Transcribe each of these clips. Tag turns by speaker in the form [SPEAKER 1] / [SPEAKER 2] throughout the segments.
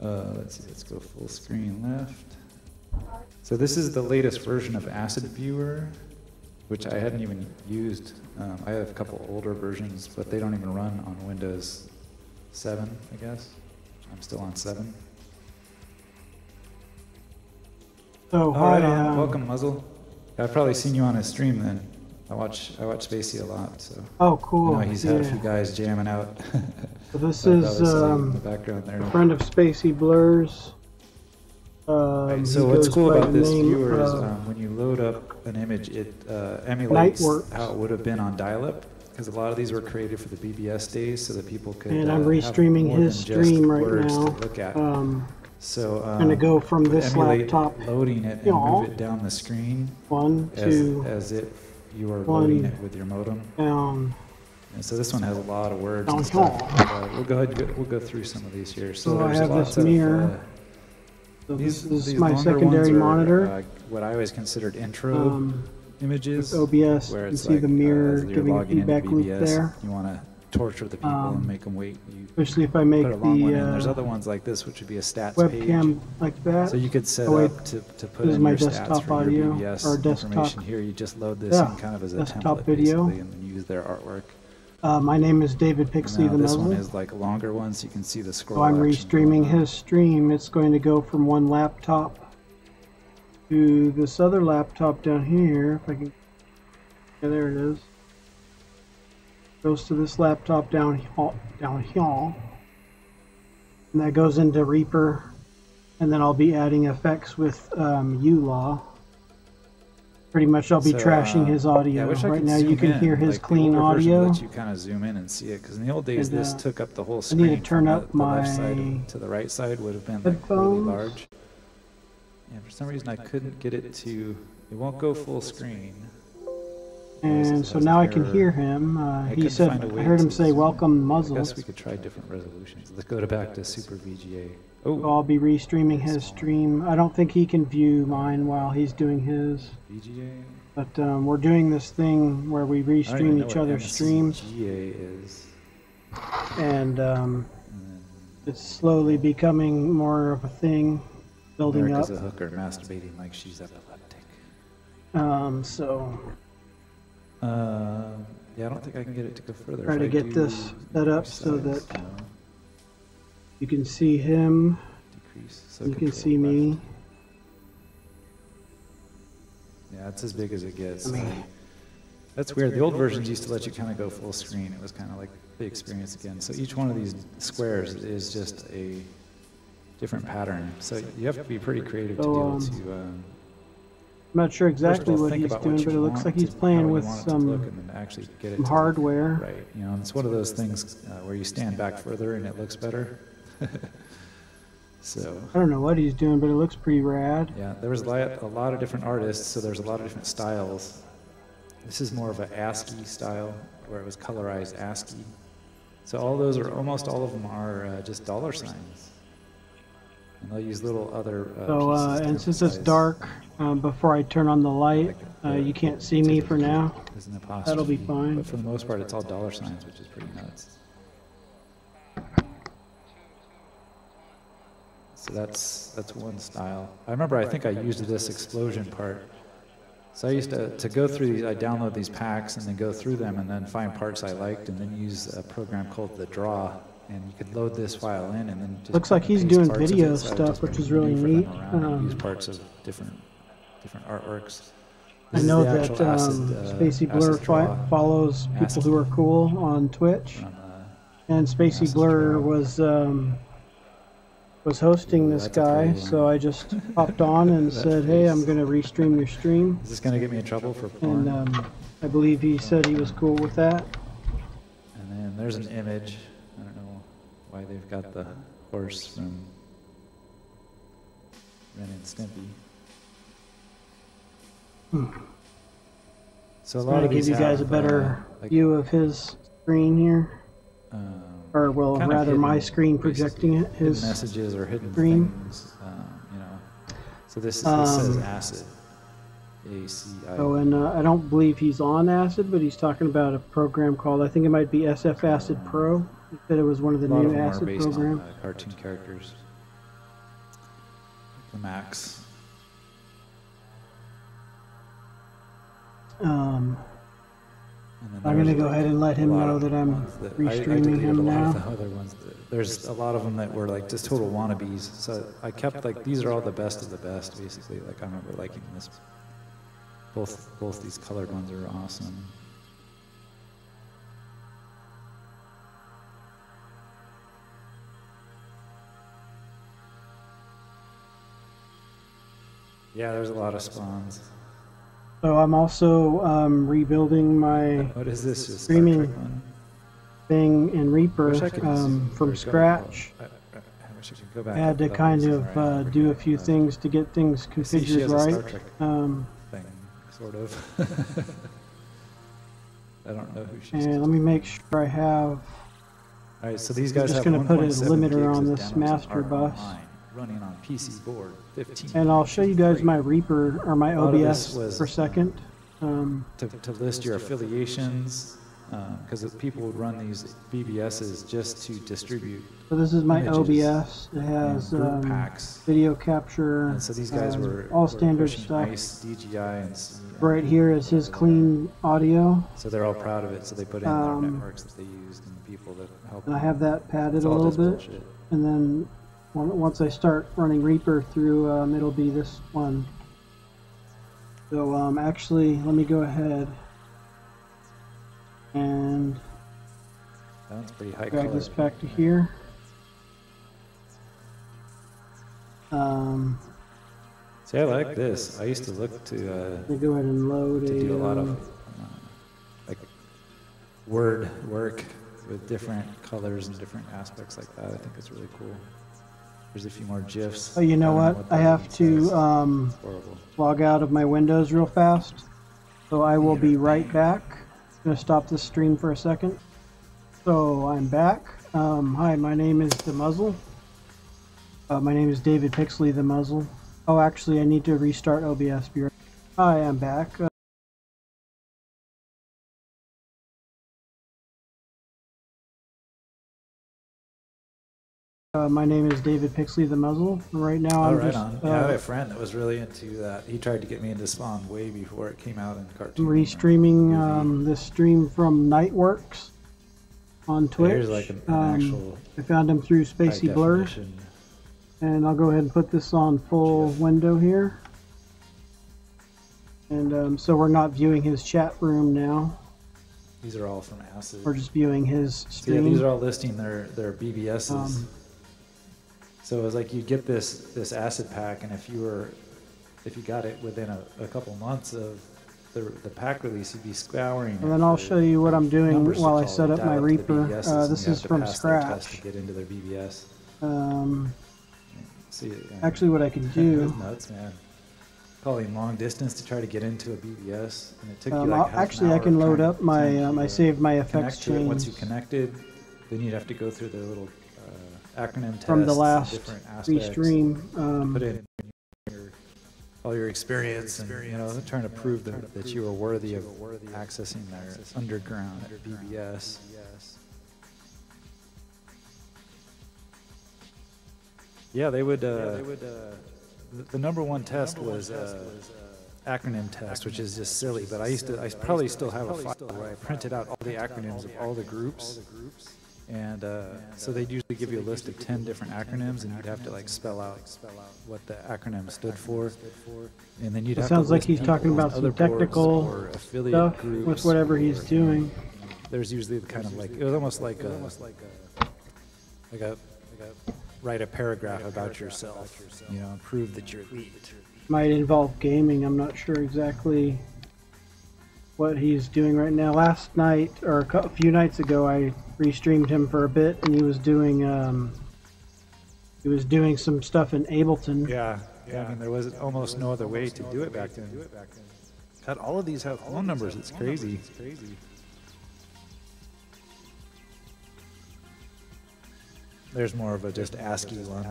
[SPEAKER 1] Let's see, let's go full screen left. So this is the latest version of Acid Viewer, which I hadn't even used. I have a couple older versions, but they don't even run on Windows 7, I guess. I'm still on 7.
[SPEAKER 2] So
[SPEAKER 1] hi, welcome, Muzzle. I've probably seen you on his stream then. I watch Spacey a lot, so.
[SPEAKER 2] Oh, cool.
[SPEAKER 1] He's had a few guys jamming out.
[SPEAKER 2] So this is a friend of Spacey Blurr's.
[SPEAKER 1] Right, so what's cool about this viewer is when you load up an image, it emulates how it would have been on dial-up, because a lot of these were created for the BBS days so that people could. And
[SPEAKER 2] I'm restreaming his stream right now.
[SPEAKER 1] Look at. So
[SPEAKER 2] I'm gonna go from this laptop,
[SPEAKER 1] loading it and move it down the screen. As if you were loading it with your modem.
[SPEAKER 2] Down.
[SPEAKER 1] And so this one has a lot of words and stuff. We'll go ahead. We'll go through some of these here.
[SPEAKER 2] So I have this mirror. So this is my secondary monitor.
[SPEAKER 1] What I always considered intro images.
[SPEAKER 2] OBS,
[SPEAKER 1] where it's
[SPEAKER 2] you see the mirror giving a feedback loop
[SPEAKER 1] BBS,
[SPEAKER 2] there.
[SPEAKER 1] You want to torture the people and make them wait.
[SPEAKER 2] Especially if I make
[SPEAKER 1] there's other ones like this, which would be a stats
[SPEAKER 2] webcam
[SPEAKER 1] page.
[SPEAKER 2] Like that.
[SPEAKER 1] So you could set up to put in your stats for your BBS or information here. You just load this in kind of as a template
[SPEAKER 2] video.
[SPEAKER 1] basically, and then use their artwork.
[SPEAKER 2] My name is David Pixley the
[SPEAKER 1] This
[SPEAKER 2] Muzzle.
[SPEAKER 1] one is like a longer one, so you can see the scroll.
[SPEAKER 2] So I'm restreaming his stream. It's going to go from one laptop to this other laptop down here. If I can, yeah, there it is. Goes to this laptop down here, and that goes into Reaper, and then I'll be adding effects with uLaw. Pretty much, I'll be trashing his audio. Right now, you can hear his clean audio.
[SPEAKER 1] Let you kind of zoom in and see it, because in the old days, this took up the whole screen.
[SPEAKER 2] I need to turn up my
[SPEAKER 1] left side to the right side would have been like really large. Yeah, for some reason I couldn't get it to. It won't go full screen.
[SPEAKER 2] And so now I can hear him. He said, I heard him say, "Welcome, Muzzle."
[SPEAKER 1] I guess we could try different resolutions. Let's go back to Super VGA. Oh.
[SPEAKER 2] I'll be restreaming his stream. I don't think he can view mine while he's doing his.
[SPEAKER 1] VGA.
[SPEAKER 2] But we're doing this thing where we restream each other's streams.
[SPEAKER 1] VGA is.
[SPEAKER 2] And it's slowly becoming more of a thing, building
[SPEAKER 1] America's
[SPEAKER 2] up.
[SPEAKER 1] A hooker masturbating like she's epileptic. Yeah, I don't think I can get it to go further.
[SPEAKER 2] Try to get this set up so that you can see him, you can see me.
[SPEAKER 1] Yeah, it's as big as it gets. That's weird. The old versions used to let you kind of go full screen. It was kind of like the experience again. So each one of these squares is just a different pattern. So you have to be pretty creative to be able to...
[SPEAKER 2] I'm not sure exactly what he's doing, but it looks like he's playing with some hardware.
[SPEAKER 1] Right, you know, it's one of those things where you stand back further and it looks better. So
[SPEAKER 2] I don't know what he's doing, but it looks pretty rad.
[SPEAKER 1] Yeah, there was a lot of different artists, so there's a lot of different styles. This is more of an ASCII style, where it was colorized ASCII. So all those are, almost all of them are just dollar signs. And they'll use little other
[SPEAKER 2] and since it's dark, before I turn on the light, you can't see me for now. That'll be fine.
[SPEAKER 1] But for the most part, it's all dollar signs, which is pretty nuts. So that's one style. I remember I think I used this explosion part. So I used to go through these, I download these packs and then go through them and then find parts I liked and then use a program called the Draw. And you could load this file in and then just
[SPEAKER 2] looks like he's doing video stuff, which is really neat.
[SPEAKER 1] Use parts of different artworks.
[SPEAKER 2] I know that Spacey Blurr follows people who are cool on Twitch, and Spacey Blurr was hosting this guy, so I just hopped on and said, "Hey, I'm going to restream your stream."
[SPEAKER 1] Is this going to get me in trouble for porn?
[SPEAKER 2] And I believe he said he was cool with that.
[SPEAKER 1] And then there's an image. I don't know why they've got the horse from Ren and Stimpy. So a lot of these
[SPEAKER 2] give you guys a better view of his screen here. Or well, rather my screen projecting it, his
[SPEAKER 1] messages or hidden
[SPEAKER 2] screen.
[SPEAKER 1] Things, you know. So this says acid. ACI.
[SPEAKER 2] Oh, and I don't believe he's on acid, but he's talking about a program called, I think it might be SF Acid Pro. He said it was one of the new acid programs.
[SPEAKER 1] Cartoon characters. the max.
[SPEAKER 2] I'm going to go ahead and let him know that I'm restreaming him now.
[SPEAKER 1] There's a lot of them that were like just total wannabes. So I kept like, these are all the best of the best, basically. Like I remember liking this. Both these colored ones are awesome. Yeah, there's a lot of spawns.
[SPEAKER 2] So I'm also rebuilding my
[SPEAKER 1] what is this?
[SPEAKER 2] streaming thing in Reaper from scratch. I had to kind of do a few things to get things configured right.
[SPEAKER 1] Thing, sort of. I don't know who she's.
[SPEAKER 2] And let me make sure I have.
[SPEAKER 1] All right, so these guys
[SPEAKER 2] I'm just
[SPEAKER 1] have
[SPEAKER 2] going to put a
[SPEAKER 1] 1.7
[SPEAKER 2] limiter on
[SPEAKER 1] gigs
[SPEAKER 2] this
[SPEAKER 1] of demos
[SPEAKER 2] master bus.
[SPEAKER 1] online, running on PC board 15.
[SPEAKER 2] And I'll show you guys my Reaper or my OBS for a second.
[SPEAKER 1] To list your affiliations, because people would run these BBSs just to distribute.
[SPEAKER 2] So this is my
[SPEAKER 1] images.
[SPEAKER 2] OBS. It has
[SPEAKER 1] packs.
[SPEAKER 2] video capture,
[SPEAKER 1] And so these guys were
[SPEAKER 2] all standard
[SPEAKER 1] pushing
[SPEAKER 2] stuff.
[SPEAKER 1] ICE, DGI, and C.
[SPEAKER 2] Right here is his clean audio.
[SPEAKER 1] So they're all proud of it. So they put in their networks that they used and the people that help.
[SPEAKER 2] And I have that padded
[SPEAKER 1] It's
[SPEAKER 2] a
[SPEAKER 1] all
[SPEAKER 2] little
[SPEAKER 1] just
[SPEAKER 2] bit.
[SPEAKER 1] bullshit.
[SPEAKER 2] And then once I start running Reaper through, it'll be this one. So actually, let me go ahead and
[SPEAKER 1] That's pretty high
[SPEAKER 2] drag
[SPEAKER 1] color.
[SPEAKER 2] this back to here.
[SPEAKER 1] See, I like this. I used to look to
[SPEAKER 2] Let me go ahead and load
[SPEAKER 1] do a lot of like word work with different colors and different aspects like that. I think it's really cool. There's a few more GIFs.
[SPEAKER 2] Oh, you know
[SPEAKER 1] I don't
[SPEAKER 2] what?
[SPEAKER 1] that
[SPEAKER 2] I have
[SPEAKER 1] means.
[SPEAKER 2] to
[SPEAKER 1] It's horrible.
[SPEAKER 2] log out of my Windows real fast. So I will be right back. I'm going to stop this stream for a second. So I'm back. Hi, my name is The Muzzle. My name is David Pixley, The Muzzle. Oh, actually, I need to restart OBS. Hi, I'm back. My name is David Pixley, The Muzzle. Right now I'm
[SPEAKER 1] right
[SPEAKER 2] just
[SPEAKER 1] on. Yeah, I had a friend that was really into that. He tried to get me into Spawn way before it came out in cartoon.
[SPEAKER 2] restreaming this stream from Nightworks on Twitch.
[SPEAKER 1] There's like an actual
[SPEAKER 2] I found him through Spacey Blurr. And I'll go ahead and put this on full window here. And so we're not viewing his chat room now.
[SPEAKER 1] These are all from Acid.
[SPEAKER 2] We're just viewing his
[SPEAKER 1] So
[SPEAKER 2] stream.
[SPEAKER 1] yeah, these are all listing their BBSs. So it was like you get this Acid pack, and if you got it within a couple months of the pack release, you'd be scouring.
[SPEAKER 2] And then I'll show you what I'm doing
[SPEAKER 1] numbers to
[SPEAKER 2] while I
[SPEAKER 1] call
[SPEAKER 2] set
[SPEAKER 1] to
[SPEAKER 2] up my
[SPEAKER 1] dial up the
[SPEAKER 2] Reaper.
[SPEAKER 1] BBSs, and
[SPEAKER 2] This
[SPEAKER 1] you
[SPEAKER 2] is
[SPEAKER 1] have to
[SPEAKER 2] from
[SPEAKER 1] pass their test
[SPEAKER 2] scratch.
[SPEAKER 1] to get into their BBS. See,
[SPEAKER 2] Actually, what I can
[SPEAKER 1] It
[SPEAKER 2] do.
[SPEAKER 1] was nuts, man. Calling long distance to try to get into a BBS, and it took you like half
[SPEAKER 2] actually,
[SPEAKER 1] an
[SPEAKER 2] I
[SPEAKER 1] hour
[SPEAKER 2] can load
[SPEAKER 1] trying
[SPEAKER 2] up my. I saved my effects
[SPEAKER 1] connect to it. Once you
[SPEAKER 2] chains
[SPEAKER 1] connected, then you'd have to go through the little acronym tests
[SPEAKER 2] from the last
[SPEAKER 1] different aspects,
[SPEAKER 2] restream.
[SPEAKER 1] put in all your experience, and trying to prove that you were worthy of accessing their underground BBS. Yeah, they would. The number one test was acronym test, which is just silly. But I probably still have a file where I printed out all the acronyms of all the groups, and so they'd usually give you a list of 10 different acronyms, and you'd have to like spell out what the acronym stood for, and then you'd have to
[SPEAKER 2] Sounds like
[SPEAKER 1] list
[SPEAKER 2] he's
[SPEAKER 1] people
[SPEAKER 2] talking
[SPEAKER 1] on
[SPEAKER 2] about
[SPEAKER 1] other
[SPEAKER 2] some technical
[SPEAKER 1] boards or affiliate
[SPEAKER 2] stuff
[SPEAKER 1] groups
[SPEAKER 2] with whatever he's doing.
[SPEAKER 1] There's usually the kind of like, it was almost like a write a paragraph about yourself, and prove that you're elite.
[SPEAKER 2] Might involve gaming. I'm not sure exactly what he's doing right now. Last night, or a few nights ago, I restreamed him for a bit, and he was doing some stuff in Ableton.
[SPEAKER 1] Yeah. I mean, there was almost no other way to do it back then. God, all of these have phone numbers. It's crazy. There's more of a just ASCII one.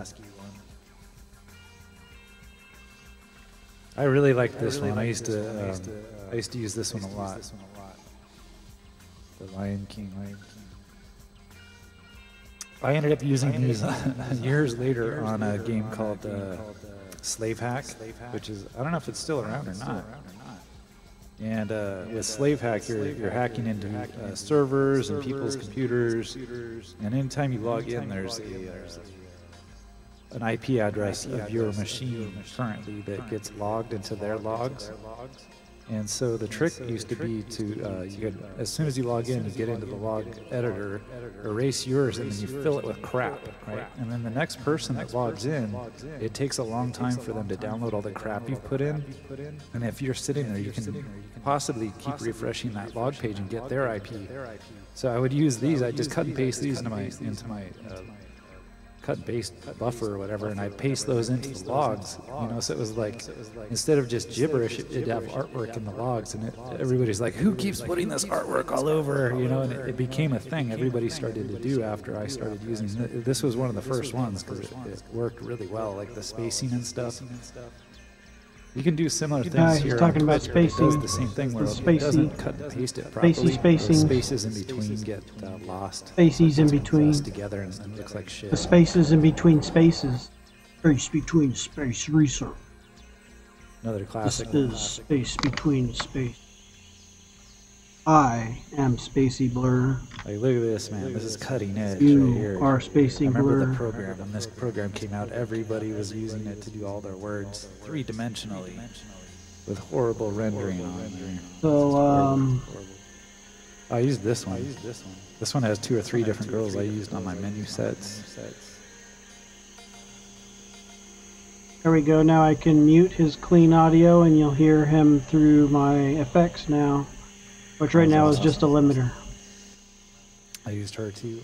[SPEAKER 1] I really like this one. I used to use this one a lot. The Lion King. I ended up using these years later on a game called Slave Hack, which is, I don't know if it's still around or not. And with Slave Hack, you're hacking into servers and people's computers, and anytime you log in, there's an IP address of your machine currently that gets logged into their logs. And so the trick used to be to, you could, as soon as you log in, you get into the log editor, erase yours, and then you fill it with crap, right? And then the next person that logs in, it takes a long time for them to download all the crap you've put in. And if you're sitting there, you can possibly keep refreshing that log page and get their IP. So I would use these. I just cut and paste these into my cut and paste buffer or whatever, and I paste those into the logs, you know, so it was like, instead of just gibberish, it'd have artwork in the logs, and everybody's like, who keeps putting this artwork all over, you know, and it became a thing everybody started to do after I started using it. This was one of the first ones, because it worked really well, like the spacing and stuff. You can do similar things here.
[SPEAKER 2] He's talking about spacing.
[SPEAKER 1] It does the same thing where it doesn't cut and paste it properly.
[SPEAKER 2] Spacing.
[SPEAKER 1] Spaces in between get lost.
[SPEAKER 2] Spaces in between.
[SPEAKER 1] Together and it looks like shit.
[SPEAKER 2] The spaces in between spaces. Space between space research.
[SPEAKER 1] Another classic.
[SPEAKER 2] This is space between space. I am Spacey Blurr.
[SPEAKER 1] Like, look at this, man. This is cutting edge
[SPEAKER 2] You
[SPEAKER 1] right here.
[SPEAKER 2] are Spacey
[SPEAKER 1] I remember
[SPEAKER 2] Blurr.
[SPEAKER 1] the program. When this program came out, everybody was using it to do all their words three-dimensionally with horrible rendering on there.
[SPEAKER 2] So,
[SPEAKER 1] I used this one. This one has 2 or 3 different girls I used on my menu sets.
[SPEAKER 2] there we go. Now I can mute his clean audio and you'll hear him through my effects now, which right now is just a limiter.
[SPEAKER 1] I used her too.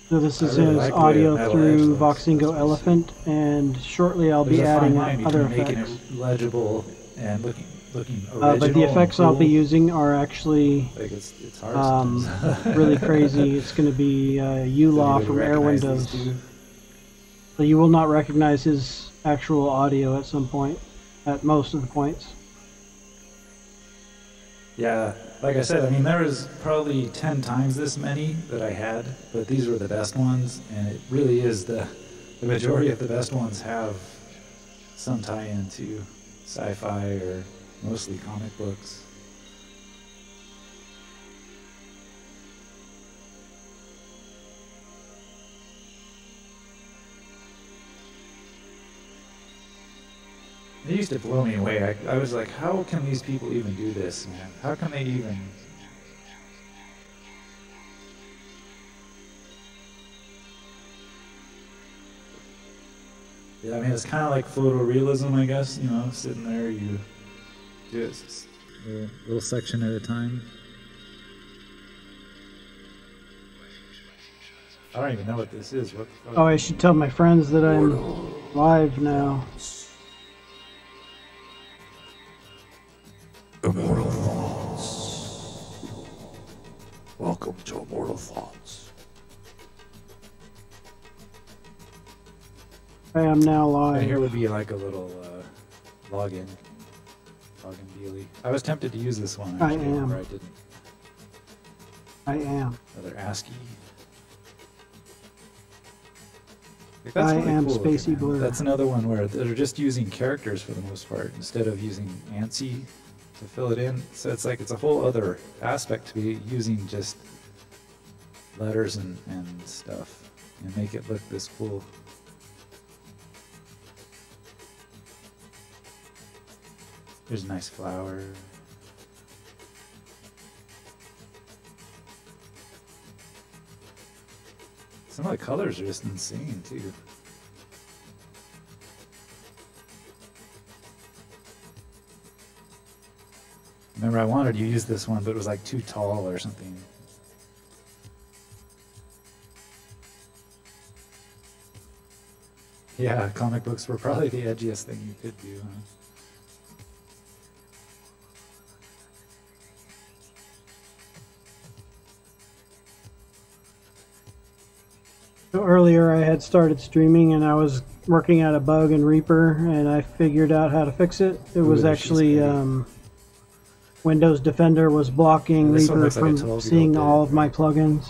[SPEAKER 2] So this is his audio through Voxingo Elephant, and shortly I'll be adding other effects.
[SPEAKER 1] Making it legible and looking original.
[SPEAKER 2] But the effects
[SPEAKER 1] cool.
[SPEAKER 2] I'll be using are actually
[SPEAKER 1] like it's hard
[SPEAKER 2] really crazy. It's going to be uLaw from Air Windows. So you will not recognize his actual audio at some point, at most of the points.
[SPEAKER 1] Yeah, like I said, I mean, there was probably 10 times this many that I had, but these were the best ones, and it really is the majority of the best ones have some tie-in to sci-fi or mostly comic books. It used to blow me away. I was like, how can these people even do this, man? How can they even... Yeah, I mean, it's kind of like photorealism, I guess, you know, sitting there, you do it a little section at a time. I don't even know what this is. What the fuck?
[SPEAKER 2] Oh, I should tell my friends that I'm live now.
[SPEAKER 3] Immortal Thoughts. Welcome to Immortal Thoughts.
[SPEAKER 2] I am now live.
[SPEAKER 1] And here would be like a little login dealy. I was tempted to use this one, actually,
[SPEAKER 2] I am.
[SPEAKER 1] but I didn't.
[SPEAKER 2] I am.
[SPEAKER 1] Another ASCII. Like,
[SPEAKER 2] I
[SPEAKER 1] really
[SPEAKER 2] am
[SPEAKER 1] cool
[SPEAKER 2] Spacey
[SPEAKER 1] looking, man.
[SPEAKER 2] Blurr.
[SPEAKER 1] That's another one where they're just using characters for the most part instead of using ANSI to fill it in. So it's like it's a whole other aspect to be using just letters and stuff and make it look this cool. There's a nice flower. Some of the colors are just insane too. Remember, I wanted to use this one, but it was like too tall or something. Yeah, comic books were probably the edgiest thing you could do, huh?
[SPEAKER 2] So earlier I had started streaming and I was working out a bug in Reaper and I figured out how to fix it. It was actually Windows Defender was blocking
[SPEAKER 1] This one
[SPEAKER 2] Reaper
[SPEAKER 1] looks like a
[SPEAKER 2] from
[SPEAKER 1] 12-year-old
[SPEAKER 2] seeing
[SPEAKER 1] bit.
[SPEAKER 2] all of my plugins.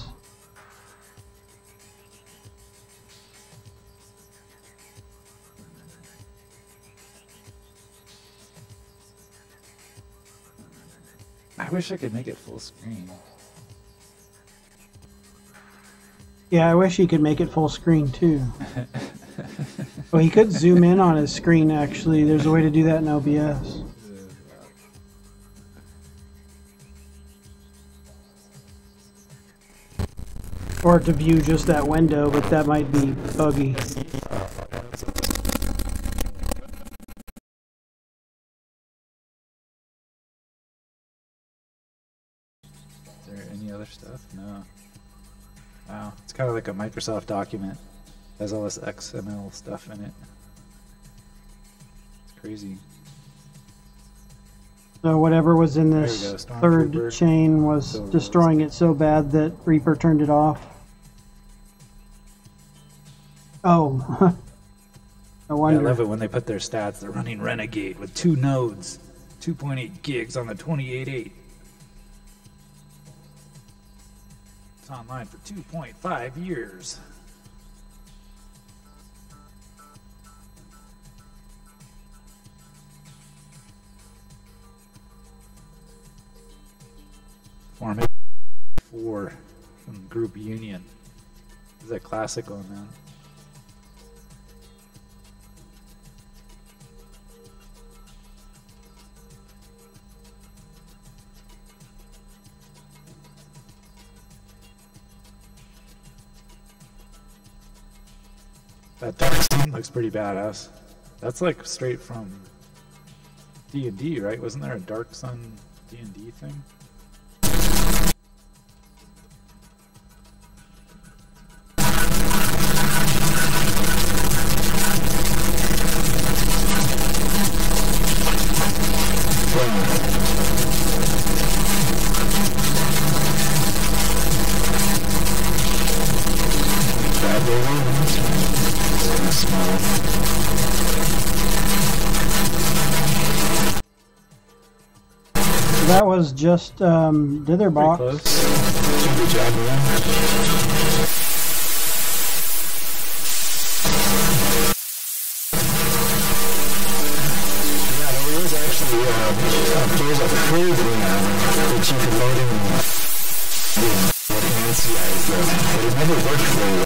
[SPEAKER 1] I wish I could make it full screen.
[SPEAKER 2] Yeah, I wish he could make it full screen too. Well, he could zoom in on his screen actually. There's a way to do that in OBS. Or to view just that window, but that might be buggy.
[SPEAKER 1] Is there any other stuff? No. Wow, it's kind of like a Microsoft document. It has all this XML stuff in it. It's crazy.
[SPEAKER 2] So whatever was in
[SPEAKER 1] There
[SPEAKER 2] this
[SPEAKER 1] you go,
[SPEAKER 2] third
[SPEAKER 1] Stormtrooper.
[SPEAKER 2] chain was
[SPEAKER 1] Silver
[SPEAKER 2] destroying it so bad that Reaper turned it off. Oh, no
[SPEAKER 1] Yeah, I
[SPEAKER 2] wonder.
[SPEAKER 1] love it when they put their stats. They're running Renegade with 2 nodes, 2.8 gigs on the 28.8. It's online for 2.5 years. Form 4 from Group Union. This is a classic one, man. That dark scene looks pretty badass. That's like straight from D&D, right? Wasn't there a Dark Sun D&D thing?
[SPEAKER 2] That was just Dither
[SPEAKER 1] Pretty
[SPEAKER 2] box.
[SPEAKER 1] close. Good job, man.
[SPEAKER 3] Yeah, there was actually there's a program that you can load in with NCIs, but it never worked very well.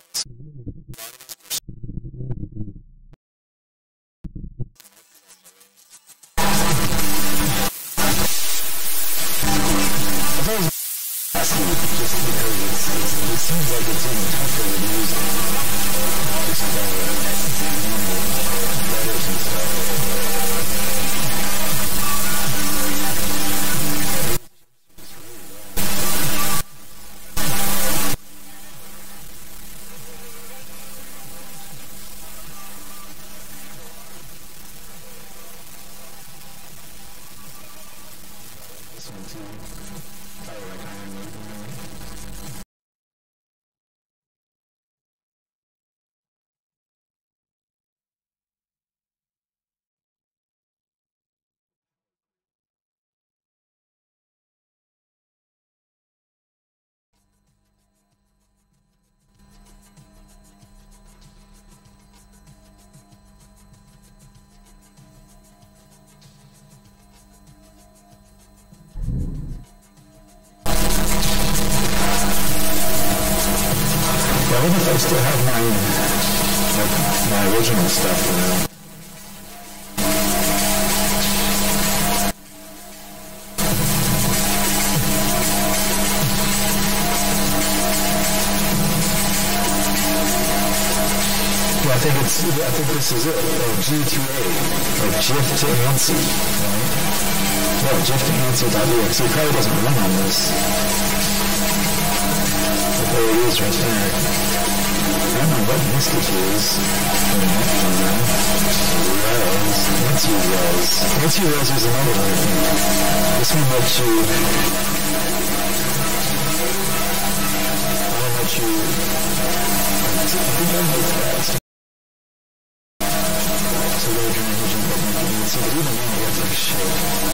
[SPEAKER 3] Just because it seems like it's even tougher to use just letters and stuff. This one too. Probably like Iron Man. I wonder if I still have my original stuff, you know. Well, I think this is it. G2A, or GIF to ANSI, right? Yeah, GIF to ANSI.exe. It probably doesn't run on this. But there it is right there. I don't know what Mystic is. Res. Res is another one, I think. This one lets you... I think I made that. So load your image and see, but even then, you have to shit.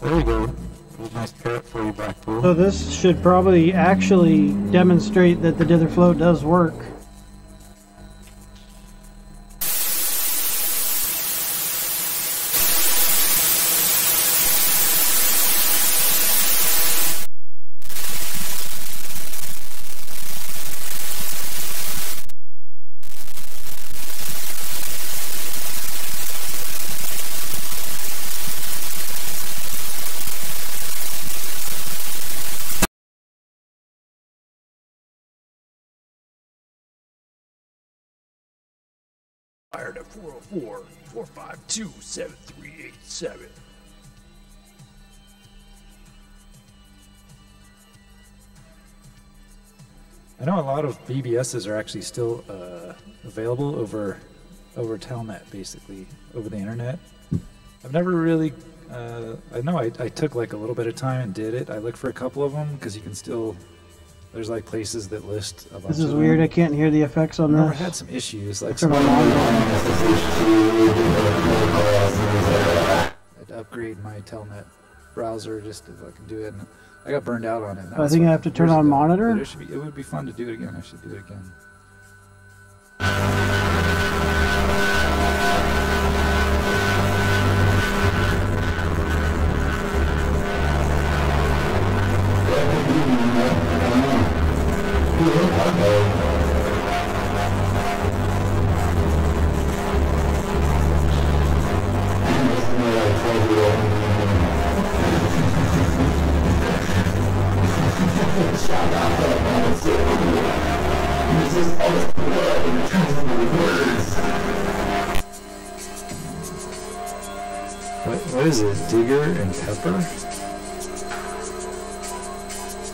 [SPEAKER 3] There you go. Nice parrot for you, Blackpool.
[SPEAKER 2] So this should probably actually demonstrate that the dither float does work.
[SPEAKER 4] Fired at 404-452-7387.
[SPEAKER 1] I know a lot of BBSs are actually still available over Telnet, basically, over the internet. I've never really, I know I took like a little bit of time and did it. I looked for a couple of them because you can still, there's like places that list a bunch
[SPEAKER 2] This is
[SPEAKER 1] of
[SPEAKER 2] weird,
[SPEAKER 1] them.
[SPEAKER 2] I can't hear the effects on
[SPEAKER 1] I
[SPEAKER 2] this.
[SPEAKER 1] had some issues, like
[SPEAKER 2] Turn
[SPEAKER 1] some,
[SPEAKER 2] them on.
[SPEAKER 1] I'd upgrade my Telnet browser just to fucking do it. And I got burned out on it.
[SPEAKER 2] I think I have to turn on monitor?
[SPEAKER 1] But it would be fun to do it again. I should do it again. What is it? Digger and Pepper?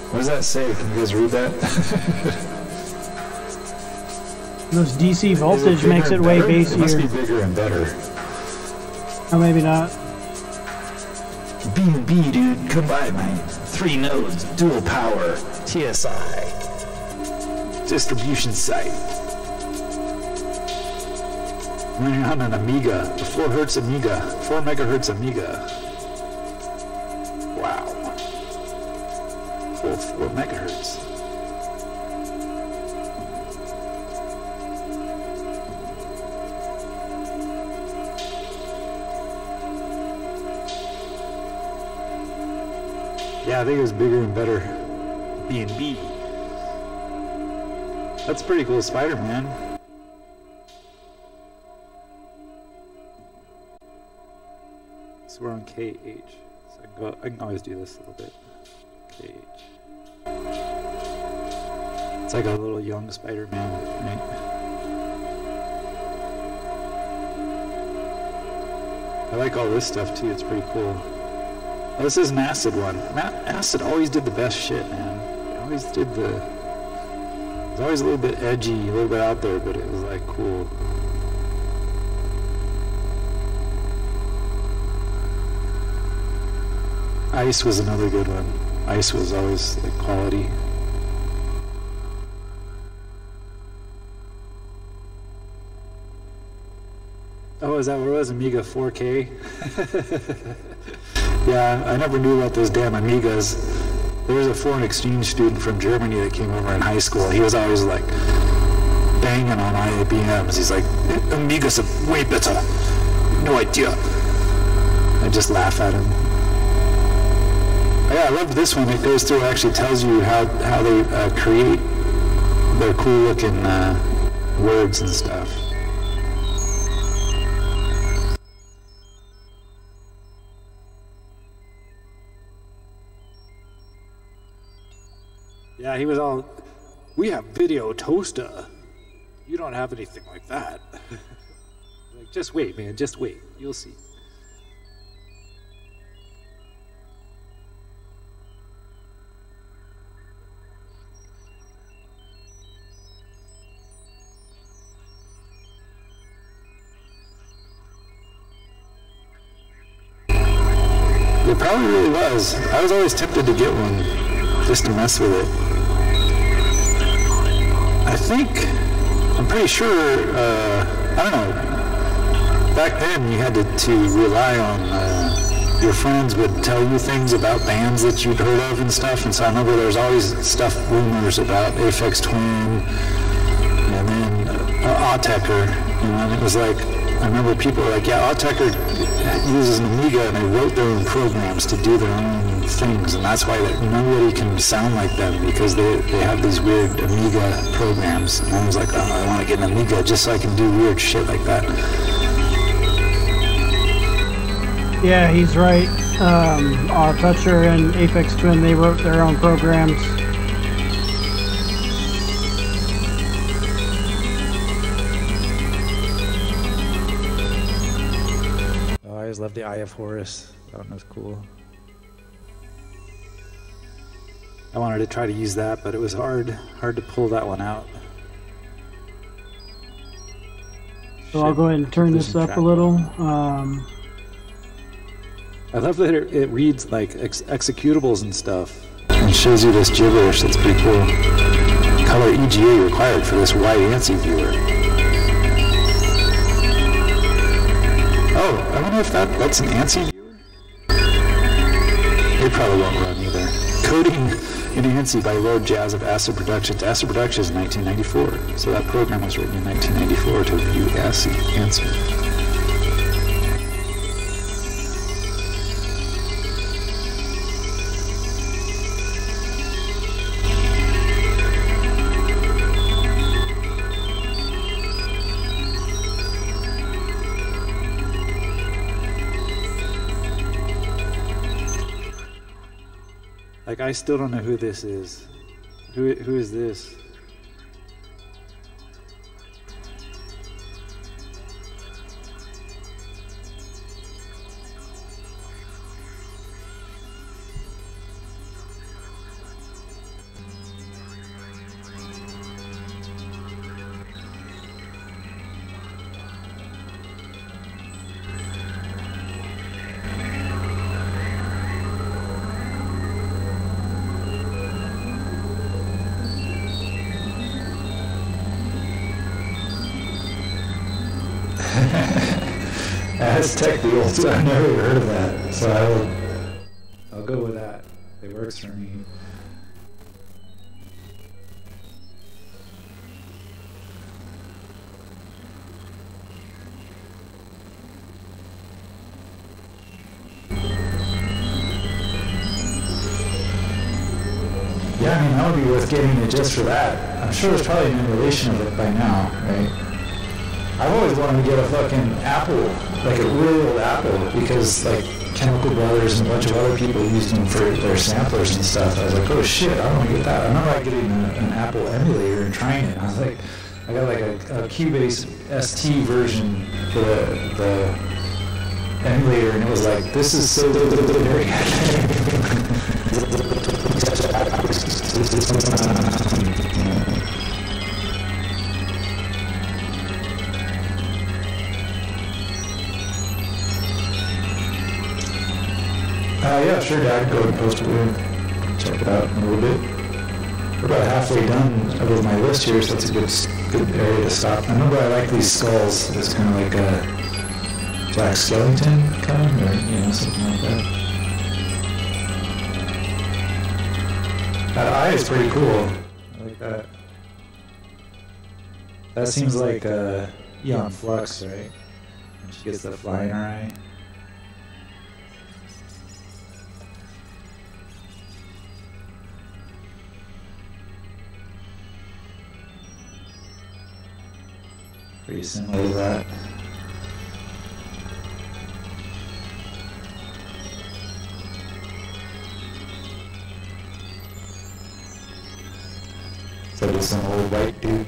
[SPEAKER 1] What does that say? Can you guys read that?
[SPEAKER 2] This DC voltage makes it way bassier.
[SPEAKER 1] It must be bigger and better.
[SPEAKER 2] Oh, maybe not.
[SPEAKER 1] B&B, dude, come by my 3 nodes, dual power, TSI, distribution site. Running on an Amiga, a 4 hertz Amiga, 4 megahertz Amiga. Wow. Full 4 megahertz. Yeah, I think it was bigger and better. B&B. That's pretty cool, Spider-Man. So we're on KH. So I can always do this a little bit. KH. It's like a little young Spider-Man, right? I like all this stuff too, it's pretty cool. Oh, this is an Acid one. Acid always did the best shit, man. It always did it was always a little bit edgy, a little bit out there, but it was like cool. Ice was another good one. Ice was always like quality. Oh, is that what it was? Amiga 4K? Yeah, I never knew about those damn Amigas. There was a foreign exchange student from Germany that came over in high school. He was always like banging on IBMs. He's like, Amigas are way better. No idea. I just laugh at him. Yeah, I love this one. It goes through and actually tells you how they create their cool looking words and stuff. Yeah, he was all, we have video toaster. You don't have anything like that. Like, just wait, man, just wait. You'll see. It probably really was. I was always tempted to get one just to mess with it. I'm pretty sure, I don't know, back then you had to rely on
[SPEAKER 3] your friends would tell you things about bands that you'd heard of and stuff. And so I remember there was always rumors about Aphex Twin, and then Autechre, and it was like, I remember people were like, yeah, Autechre uses an Amiga, and they wrote their own programs to do their own things, and that's why nobody can sound like them, because they have these weird Amiga programs. And I was like, oh, I want to get an Amiga just so I can do weird shit like that.
[SPEAKER 2] Yeah, he's right. Autechre and Aphex Twin, they wrote their own programs.
[SPEAKER 1] I always loved the Eye of Horus. That one was cool.
[SPEAKER 3] I wanted to try to use that, but it was hard to pull that one out.
[SPEAKER 2] So I'll go ahead and turn this up a little.
[SPEAKER 3] I love that it reads like executables and stuff and shows you this gibberish. That's pretty cool. Color EGA required for this wide ANSI viewer. Oh, I wonder if that's an ANSI viewer? It probably won't run either. Coding in ANSI by Lord Jazz of Acid Productions. Acid Productions is 1994. So that program was written in 1994 to view ANSI. Like, I still don't know who this is. Who is this?
[SPEAKER 1] Aztec the old. I've never heard of that, so I'll go with that. It works for me. Yeah, I mean, that would be worth getting it just for that. I'm sure there's probably an emulation of it by now, right? I've always wanted to get a fucking Apple, like a really old Apple, because like Chemical Brothers and a bunch of other people used them for their samplers and stuff. I was like, oh shit, I want to get that. I remember like getting an Apple emulator and trying it. I was like, I got like a Cubase ST version for the emulator, and it was like, this is so yeah, sure, Dad. Go and post it with. Check it out in a little bit. We're about halfway done with my list here, so that's a good area to stop. I remember I like these skulls. It's kind of like a Black Skeleton kind of, or something like that. That eye is pretty cool. I like that. That seems like Eon Flux, right? When she gets the fly in her eye. Pretty similar to that. So there's some old white dude.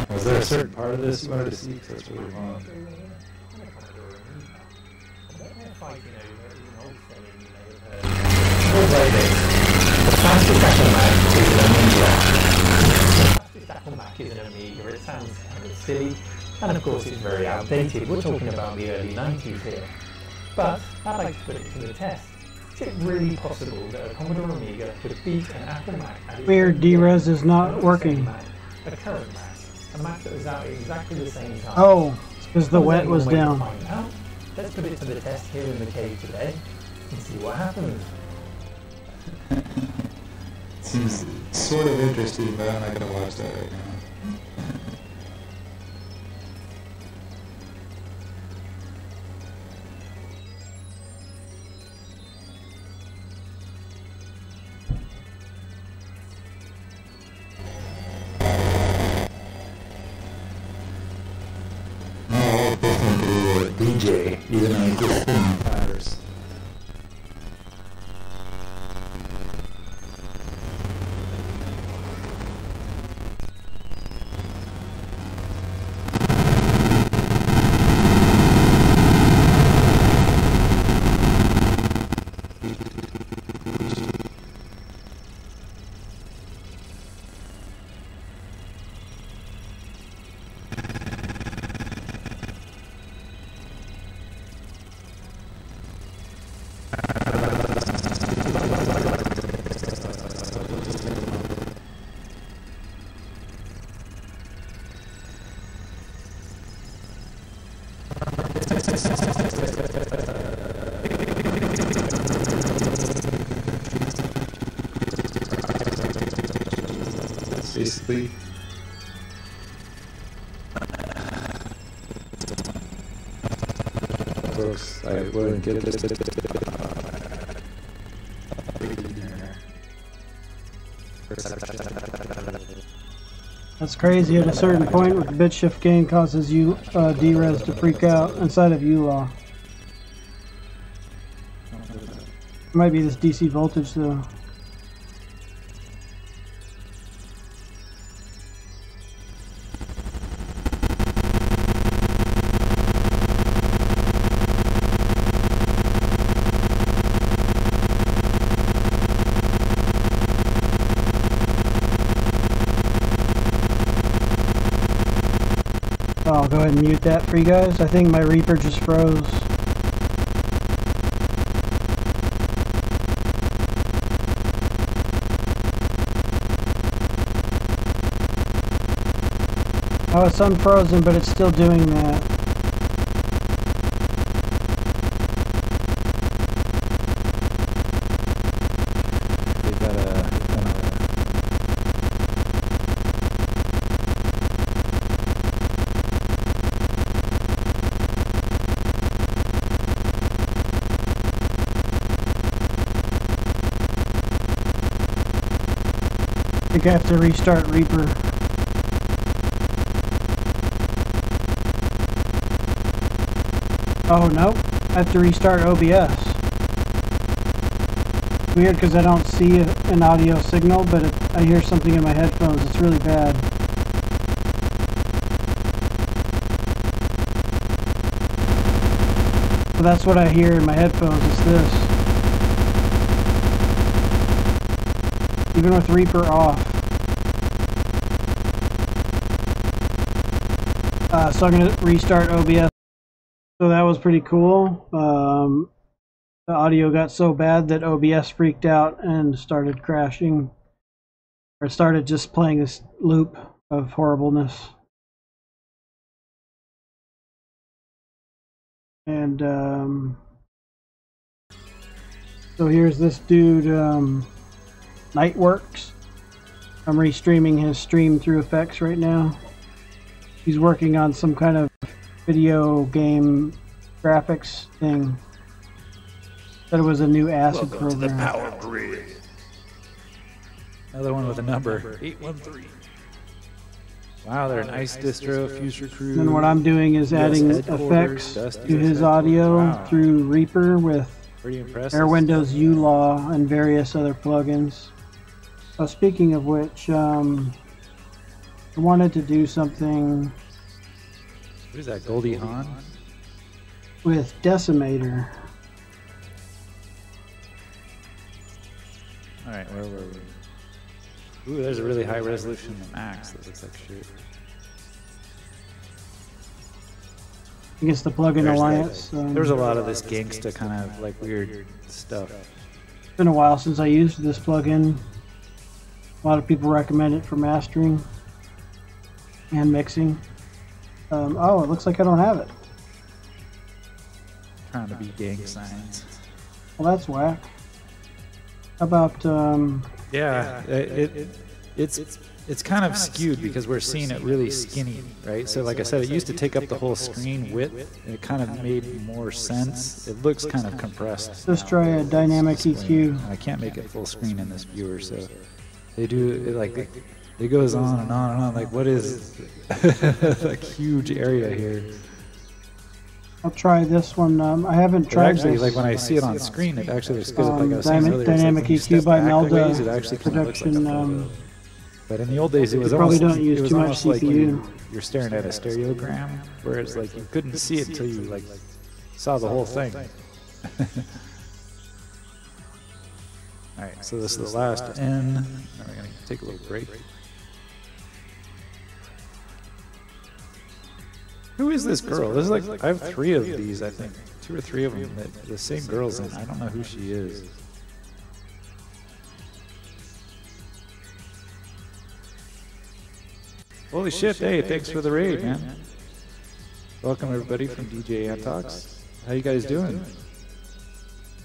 [SPEAKER 1] Was there a certain part of this you wanted to see? Because that's really long.
[SPEAKER 5] The plastic metal man is a ninja. Apple Mac is an Amiga. It sounds kind of silly, and of course it's very outdated. We're talking about the early 90s here. But I'd like to put it to the test. Is it really possible that a Commodore Amiga could beat an Apple Mac?
[SPEAKER 2] Weird, DRes is not working.
[SPEAKER 5] A current Mac, a Mac that was out at exactly the same time.
[SPEAKER 2] Oh, it's because the wet was down.
[SPEAKER 5] Let's put it to the test here in the cave today and see what happens.
[SPEAKER 1] Seems sort of interesting, but I'm not going to watch that right now. DJ, even though it's just spinning tires. Basically, folks, I would get this.
[SPEAKER 2] That's crazy. At a certain point, with the bit shift gain causes you DRes to freak out inside of uLaw. It might be this DC voltage though. I'll go ahead and mute that for you guys. I think my Reaper just froze. Oh, it's unfrozen, but it's still doing that.
[SPEAKER 1] They got a
[SPEAKER 2] I think I have to restart Reaper. Oh no, I have to restart OBS. Weird because I don't see an audio signal, but I hear something in my headphones. It's really bad. So that's what I hear in my headphones, it's this. Even with Reaper off. So I'm going to restart OBS. So that was pretty cool. The audio got so bad that OBS freaked out and started crashing. Or it started just playing this loop of horribleness. And so here's this dude, Nightworks. I'm restreaming his stream through effects right now. He's working on some kind of video game graphics thing. Said it was a new ACID
[SPEAKER 4] Welcome
[SPEAKER 2] program.
[SPEAKER 4] to the power grid.
[SPEAKER 1] another one with a number 813. Wow, they're an ice distro, future crew.
[SPEAKER 2] And what I'm doing is adding effects to his audio through Reaper with
[SPEAKER 1] Pretty impressive.
[SPEAKER 2] Air Windows uLaw and various other plugins. Speaking of which, I wanted to do something
[SPEAKER 1] What is that, Goldie Hawn?
[SPEAKER 2] with Decimator.
[SPEAKER 1] Alright, where were we? Ooh, there's a really high resolution max. That looks like shit.
[SPEAKER 2] I guess the plugin
[SPEAKER 1] There's
[SPEAKER 2] alliance.
[SPEAKER 1] There's a lot of this gangsta kind of like weird stuff.
[SPEAKER 2] It's been a while since I used this plugin. A lot of people recommend it for mastering and mixing. Oh, it looks like I don't have it.
[SPEAKER 1] Trying to be gang signs.
[SPEAKER 2] Well, that's whack. How about
[SPEAKER 1] Yeah, it's kind of skewed because we're seeing it really skinny, right? So like I said, it used to take up the whole screen width, and it kind of made more sense. It looks kind of compressed.
[SPEAKER 2] let's try a dynamic EQ.
[SPEAKER 1] I can't make it full screen in this viewer, so they do it like it goes on and on and on. Like, what is like huge area here?
[SPEAKER 2] I'll try this one. I haven't tried
[SPEAKER 1] actually,
[SPEAKER 2] this.
[SPEAKER 1] like when I see it on screen, it actually looks good. Like I was saying earlier,
[SPEAKER 2] Dynamic
[SPEAKER 1] it's like
[SPEAKER 2] EQ by Melda
[SPEAKER 1] it actually kind of looks like a
[SPEAKER 2] production.
[SPEAKER 1] photo. But in the old days, it was
[SPEAKER 2] probably
[SPEAKER 1] almost,
[SPEAKER 2] don't use
[SPEAKER 1] it was
[SPEAKER 2] too much
[SPEAKER 1] almost like
[SPEAKER 2] CPU.
[SPEAKER 1] you're staring at a stereogram, whereas like you couldn't see it until you like saw the whole thing. All right, so this is the last N. Now we're gonna take a little break. Who is this girl? This is like I have 3 of these, I think, 2 or 3 of them. The same girl's in. I don't know who she is. Holy shit! Hey, thanks for the raid, man. Welcome everybody from DJ Antox. How you guys doing?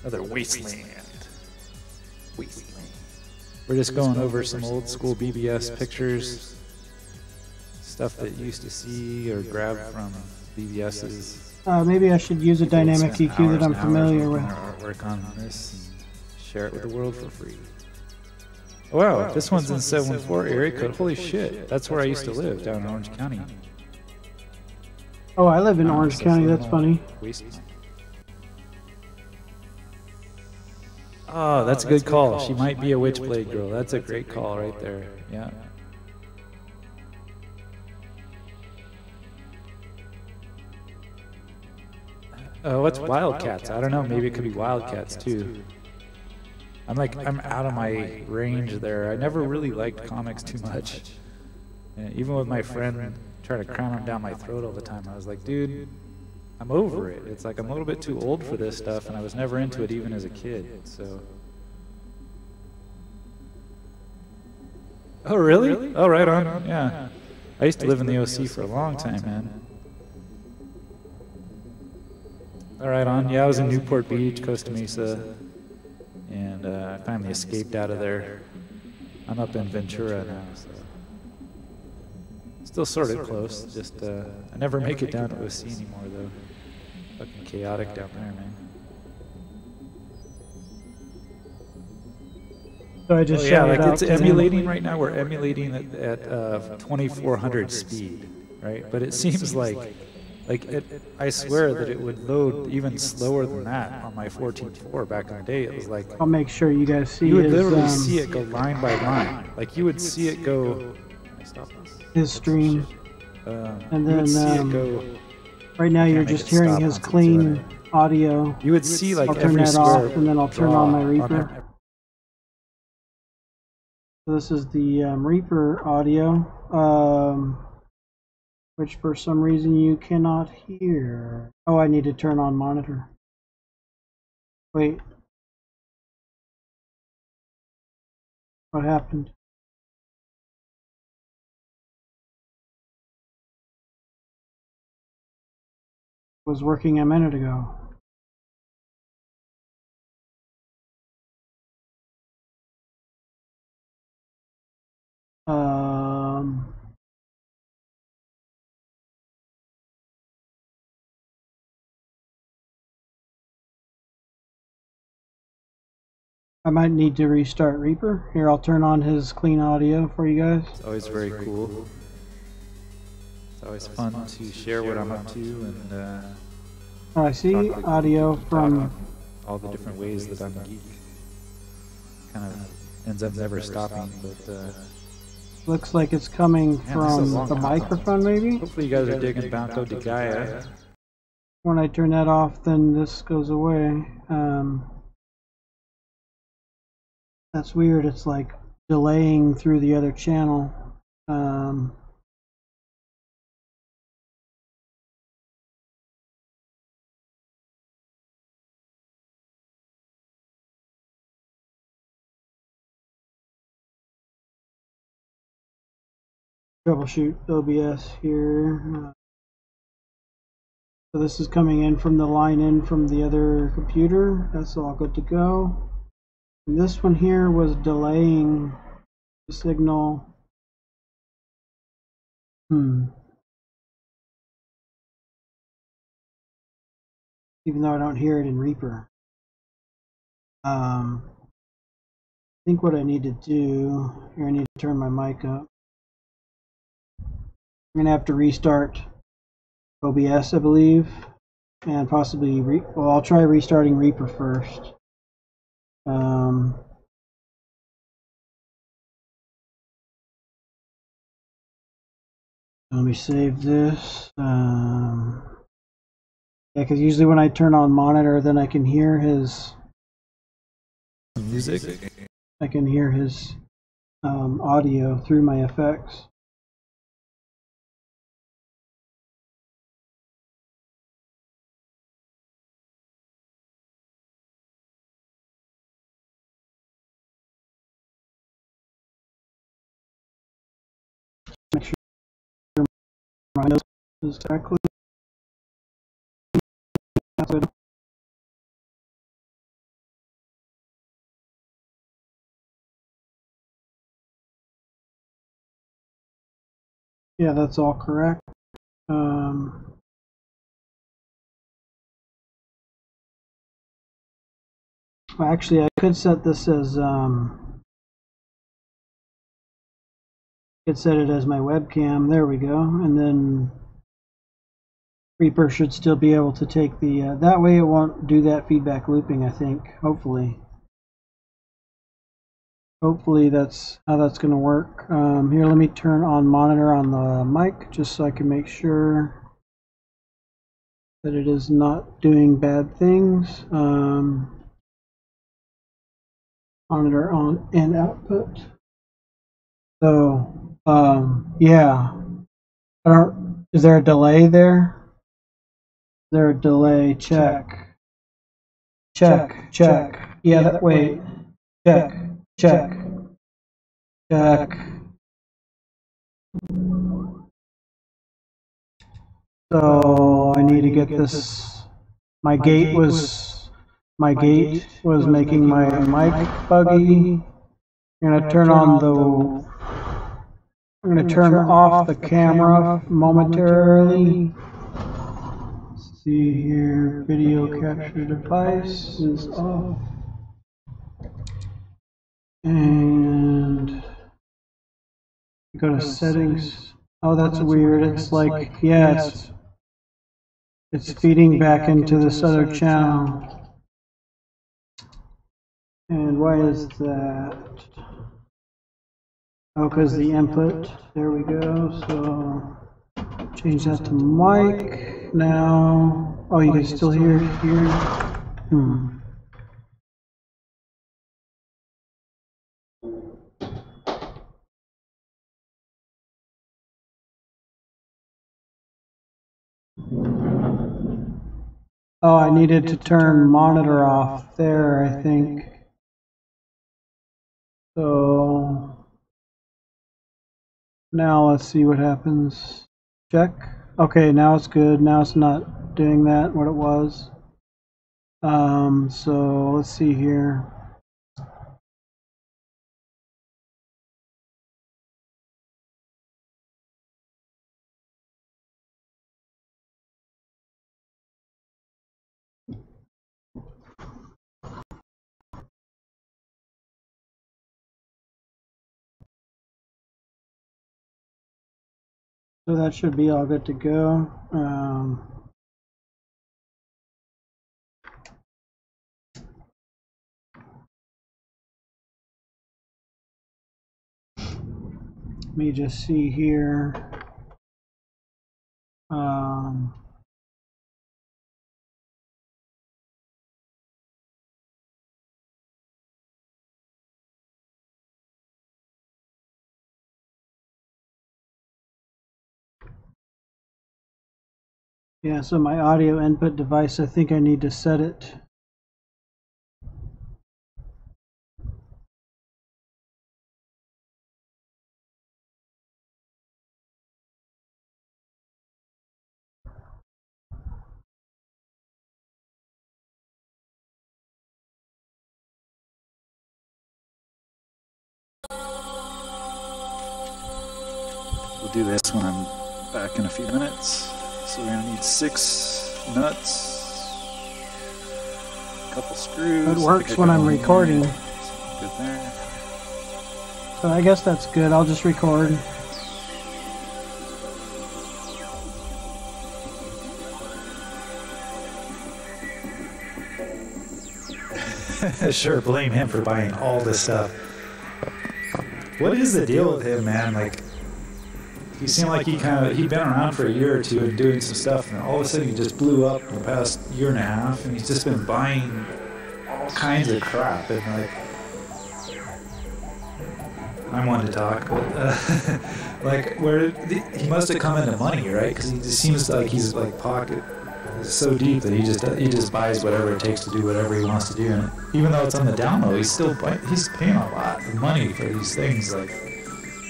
[SPEAKER 1] Another wasteland. Wasteland. We're just going over some old school BBS pictures, stuff that you used to see or grab from BBS's.
[SPEAKER 2] Maybe I should use a dynamic
[SPEAKER 1] Spend
[SPEAKER 2] EQ that I'm
[SPEAKER 1] hours and
[SPEAKER 2] familiar
[SPEAKER 1] hours
[SPEAKER 2] with.
[SPEAKER 1] on our artwork on this and share it with the world for free. Wow, this one's in 714 area code. Holy shit, that's where I used to live, down in Orange County.
[SPEAKER 2] Oh, I live in Orange County. That's funny.
[SPEAKER 1] Oh, that's a good call. She might be a Witchblade girl. That's a great call right there. Yeah. What's Wildcats? I don't know. Maybe it could be Wildcats too. I'm out of my range there. I never really liked comics too much. And even with my friend trying to cram them down my throat all the time, I was like, dude, I'm over it. It's like I'm a little bit too old for this stuff, and I was never into it even as a kid. So. Oh really? Oh, right on. Yeah. I used to live in the OC for a long time, man. All right on. Yeah, I was in Newport Beach, Costa Mesa. And I finally escaped out of there. I'm up in Ventura now, so still sort of close. Just I never make it down to OC anymore, though. Fucking chaotic down there, man.
[SPEAKER 2] So I just
[SPEAKER 1] yeah, like it's emulating right now. We're emulating at 2400 speed, right? But it seems like I swear that it would load even slower than that on my 14.4 back in the day. It was like
[SPEAKER 2] I'll make sure you guys see.
[SPEAKER 1] You would literally see it go line by line. Like you would see it go. Can I stop this?
[SPEAKER 2] His stream, and then
[SPEAKER 1] see it go.
[SPEAKER 2] Right now you're just hearing his clean audio.
[SPEAKER 1] You would see like
[SPEAKER 2] I'll turn
[SPEAKER 1] every
[SPEAKER 2] that
[SPEAKER 1] square
[SPEAKER 2] off, and then I'll turn on my Reaper.
[SPEAKER 1] On
[SPEAKER 2] So this is the Reaper audio. Which for some reason you cannot hear. Oh, I need to turn on monitor. Wait. What happened? It was working a minute ago. I might need to restart Reaper. Here, I'll turn on his clean audio for you guys.
[SPEAKER 1] It's always very cool. It's always fun to share what I'm up to and
[SPEAKER 2] Oh, I see audio from
[SPEAKER 1] all the different ways that I'm a geek. Kind of ends up never stopping, but
[SPEAKER 2] looks like it's coming from the microphone, maybe?
[SPEAKER 1] Hopefully you guys are digging Banco de Gaia.
[SPEAKER 2] When I turn that off, then this goes away. That's weird. It's like delaying through the other channel. Troubleshoot OBS here. So this is coming in from the line in from the other computer. That's all good to go. And this one here was delaying the signal. Even though I don't hear it in Reaper. I think what I need to do here, I need to turn my mic up. I'm gonna have to restart OBS, I believe, and possibly well, I'll try restarting Reaper first. Let me save this. Yeah, because usually when I turn on monitor, then I can hear his
[SPEAKER 1] music.
[SPEAKER 2] I can hear his audio through my effects. Make sure my nose is correctly. Yeah, that's all correct. Actually, I could set this as could set it as my webcam. There we go, and then Reaper should still be able to take the. That way, it won't do that feedback looping. I think. Hopefully that's how that's going to work. Here, let me turn on monitor on the mic just so I can make sure that it is not doing bad things. Monitor on and output. So yeah, I don't. Is there a delay there? Is there a delay? Check. Yeah, wait. Check. So I need to get this. My gate was making my mic buggy. I'm gonna turn off the camera momentarily. Let's see here, video capture device is off. And go to settings. Oh, that's weird. It's like, yeah, it's feeding back into this other channel. And why is that? Oh, because the input. There we go. So change that to mic now. Oh, you can still hear it here. Oh, I needed to turn monitor off there, I think. So now let's see what happens. Check. Okay, now it's good. Now it's not doing that, what it was. So let's see here. So that should be all good to go. Let me just see here. Yeah, so my audio input device, I think I need to set it.
[SPEAKER 1] We'll do this when I'm back in a few minutes. So we're gonna need 6 nuts, a couple screws.
[SPEAKER 2] It works when I'm recording.
[SPEAKER 1] Good there.
[SPEAKER 2] So I guess that's good. I'll just record.
[SPEAKER 1] Sure, blame him for buying all this stuff. What is the deal with him, man? Like, he seemed like he'd been around for a year or two and doing some stuff, and all of a sudden he just blew up in the past year and a half, and he's just been buying all kinds of crap. And like, I'm one to talk, but like, he must have come into money, right? Because he just seems like he's like pocket. It's so deep that he just buys whatever it takes to do whatever he wants to do, and even though it's on the down low, he's paying a lot of money for these things, like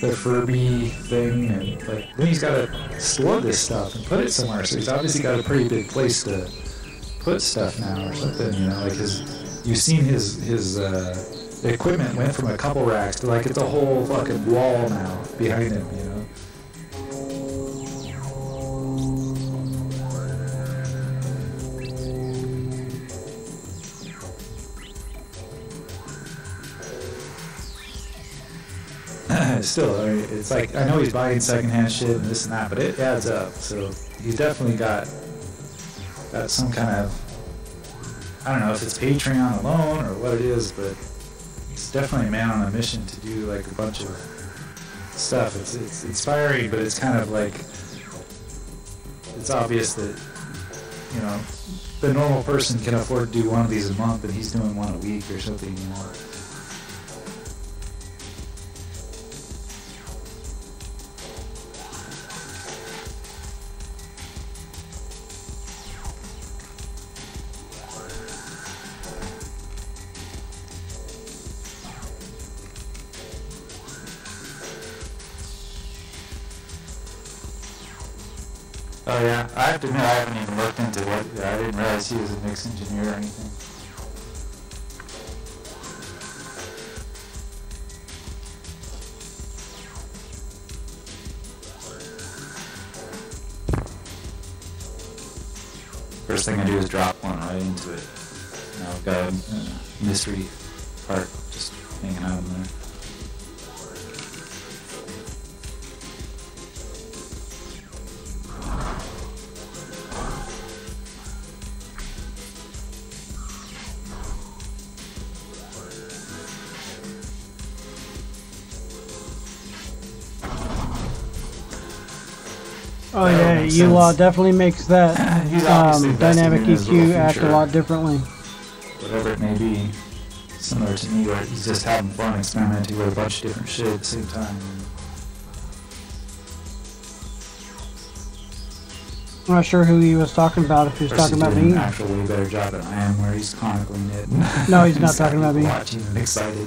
[SPEAKER 1] the Furby thing, and like then he's got to store this stuff and put it somewhere. So he's obviously got a pretty big place to put stuff now or something, you know. Like you've seen his equipment went from a couple racks to like it's a whole fucking wall now behind him, you know. Still, I mean, it's like, I know he's buying secondhand shit and this and that, but it adds up. So he's definitely got some kind of, I don't know if it's Patreon alone or what it is, but he's definitely a man on a mission to do like a bunch of stuff. It's inspiring, but it's kind of like, it's obvious that, you know, the normal person can afford to do one of these a month and he's doing one a week or something, you know. Oh yeah, I have to admit I haven't even looked into what. I didn't realize he was a mix engineer or anything. First thing I do is drop one right into it. Now I've got a mystery part just hanging out in there.
[SPEAKER 2] Oh yeah, uLaw definitely makes that dynamic EQ act a lot differently.
[SPEAKER 1] Whatever it may be, similar to me, where he's just having fun experimenting with a bunch of different shit at the same time.
[SPEAKER 2] I'm not sure who he was talking about, if he was talking about me.
[SPEAKER 1] An actual way better job than I am, where he's chronicling it.
[SPEAKER 2] No, he's not talking about me.
[SPEAKER 1] Watching and excited.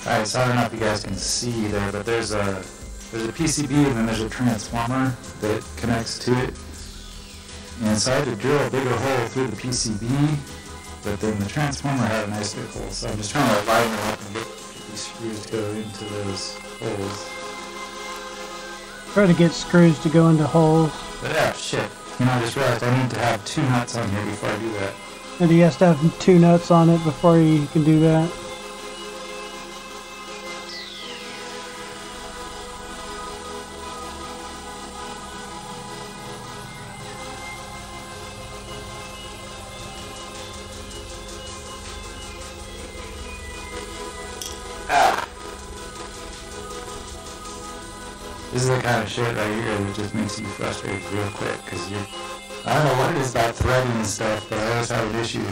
[SPEAKER 1] Alright, so I don't know if you guys can see there, but there's a there's a PCB and then there's a transformer that connects to it. And so I had to drill a bigger hole through the PCB, but then the transformer had a nice big hole. So I'm just trying to line them up and get these screws to go into those holes.
[SPEAKER 2] Try to get screws to go into holes.
[SPEAKER 1] But yeah, shit. You know, I just realized I need to have 2 nuts on here before I do that.
[SPEAKER 2] And he has to have 2 nuts on it before he can do that.
[SPEAKER 1] This is the kind of shit right here that just makes you frustrated real quick, because I don't know what it is about threading and stuff, but I always have an issue.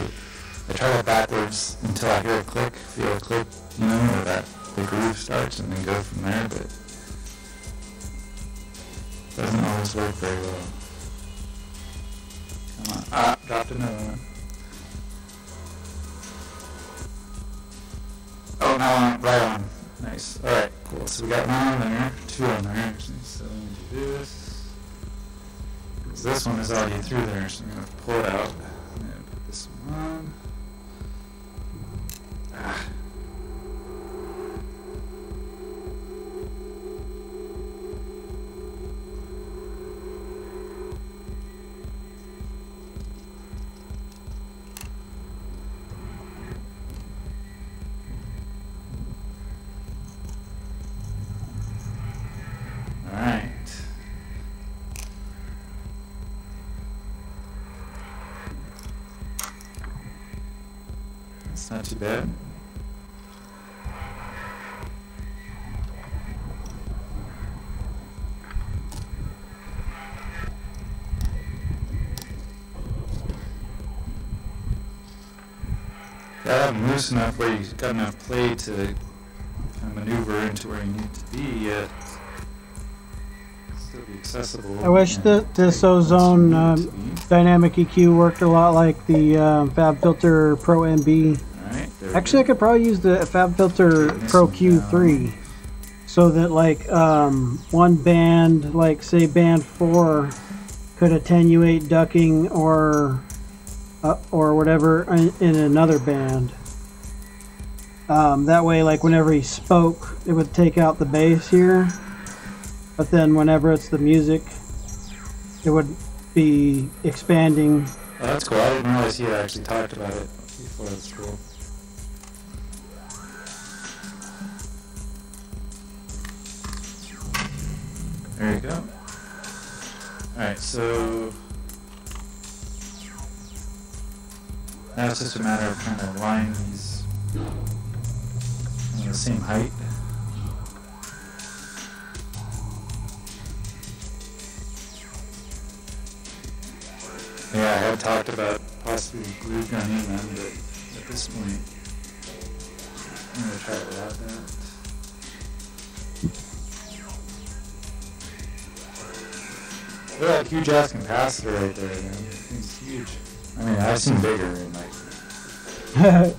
[SPEAKER 1] I try that backwards until I hear a click, feel a click, you know, or that the groove starts and then go from there, but it doesn't always work very well. Come on. Ah, dropped another one. Oh, no, right on. Nice. Alright, cool. So we got 1 on there, 2 on there. So let me do this. Because this one is already through there, so I'm going to pull it out. And then put this one on. Ah. Not too bad. Got them loose enough where you got enough play to kind of maneuver into where you need to be, yet still be accessible.
[SPEAKER 2] I wish that this ozone dynamic EQ worked a lot like the FabFilter Pro MB. Actually, I could probably use the FabFilter Pro Q3, so that like one band, like say band 4, could attenuate ducking or whatever in another band. That way, like whenever he spoke, it would take out the bass here, but then whenever it's the music, it would be expanding.
[SPEAKER 1] Oh, that's cool. I didn't realize he had actually talked about it before. That's cool. There you go. Alright, so now it's just a matter of trying to align these on the same height. Yeah, I had talked about possibly glue gunning them, but at this point, I'm going to try it without that. Look at that huge ass capacitor right there, man. It's huge. I mean, I've seen bigger in like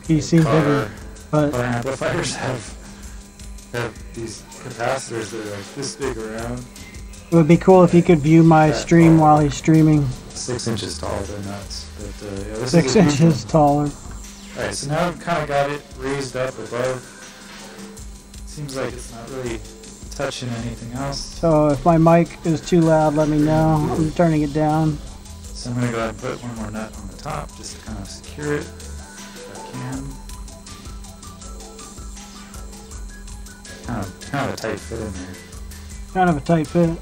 [SPEAKER 2] He's seen bigger, but
[SPEAKER 1] car amplifiers have these capacitors that are like this big around.
[SPEAKER 2] it would be cool if you could view my stream while he's streaming.
[SPEAKER 1] 6 inches tall, they're nuts. But yeah, this
[SPEAKER 2] 6
[SPEAKER 1] is
[SPEAKER 2] inches taller.
[SPEAKER 1] Alright, so now I've kind of got it raised up above. Seems like it's not really touching anything else.
[SPEAKER 2] So if my mic is too loud, let me know. I'm turning it down.
[SPEAKER 1] So I'm going to go ahead and put one more nut on the top just to kind of secure it if I can. Kind of a tight fit in there.
[SPEAKER 2] Kind of a tight fit.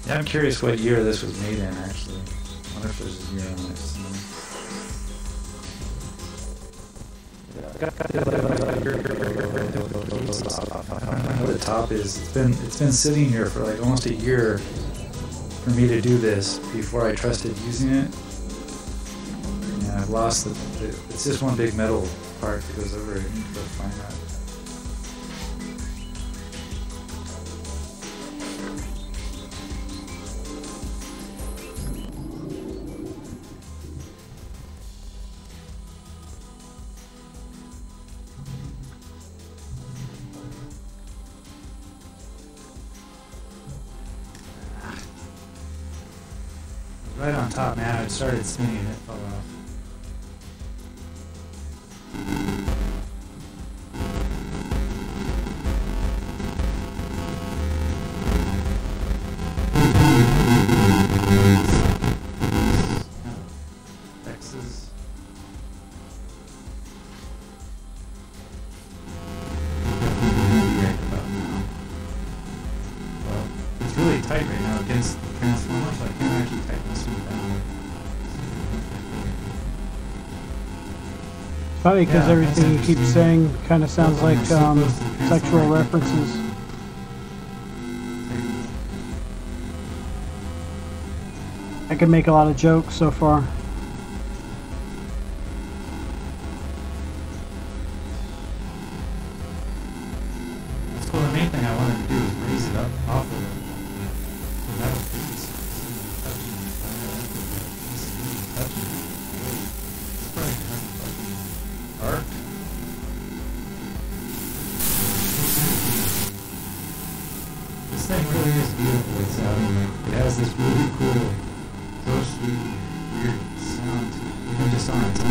[SPEAKER 1] Yeah, I'm curious what year this was made in, actually. I wonder if there's a year on it. The top is, it's been sitting here for like almost a year for me to do this before I trusted using it. and I've lost it's just one big metal part that goes over it. I need to go find that. Right on top, man. It started spinning and it fell off. X's. Right about now. Well, it's really tight right now against the transformer, so I can't actually tighten this one down.
[SPEAKER 2] Funny because
[SPEAKER 1] Yeah,
[SPEAKER 2] everything you
[SPEAKER 1] that's
[SPEAKER 2] keep
[SPEAKER 1] interesting.
[SPEAKER 2] saying kind of sounds like sexual references. I could make a lot of jokes so far.
[SPEAKER 1] That's cool. The main thing I wanted to do is raise it up off of it. So that was pretty touching. It's probably kind of fucking dark. This thing really is beautiful. It's sounding like it has this really cool, ghostly, weird sound to it, even just on its own.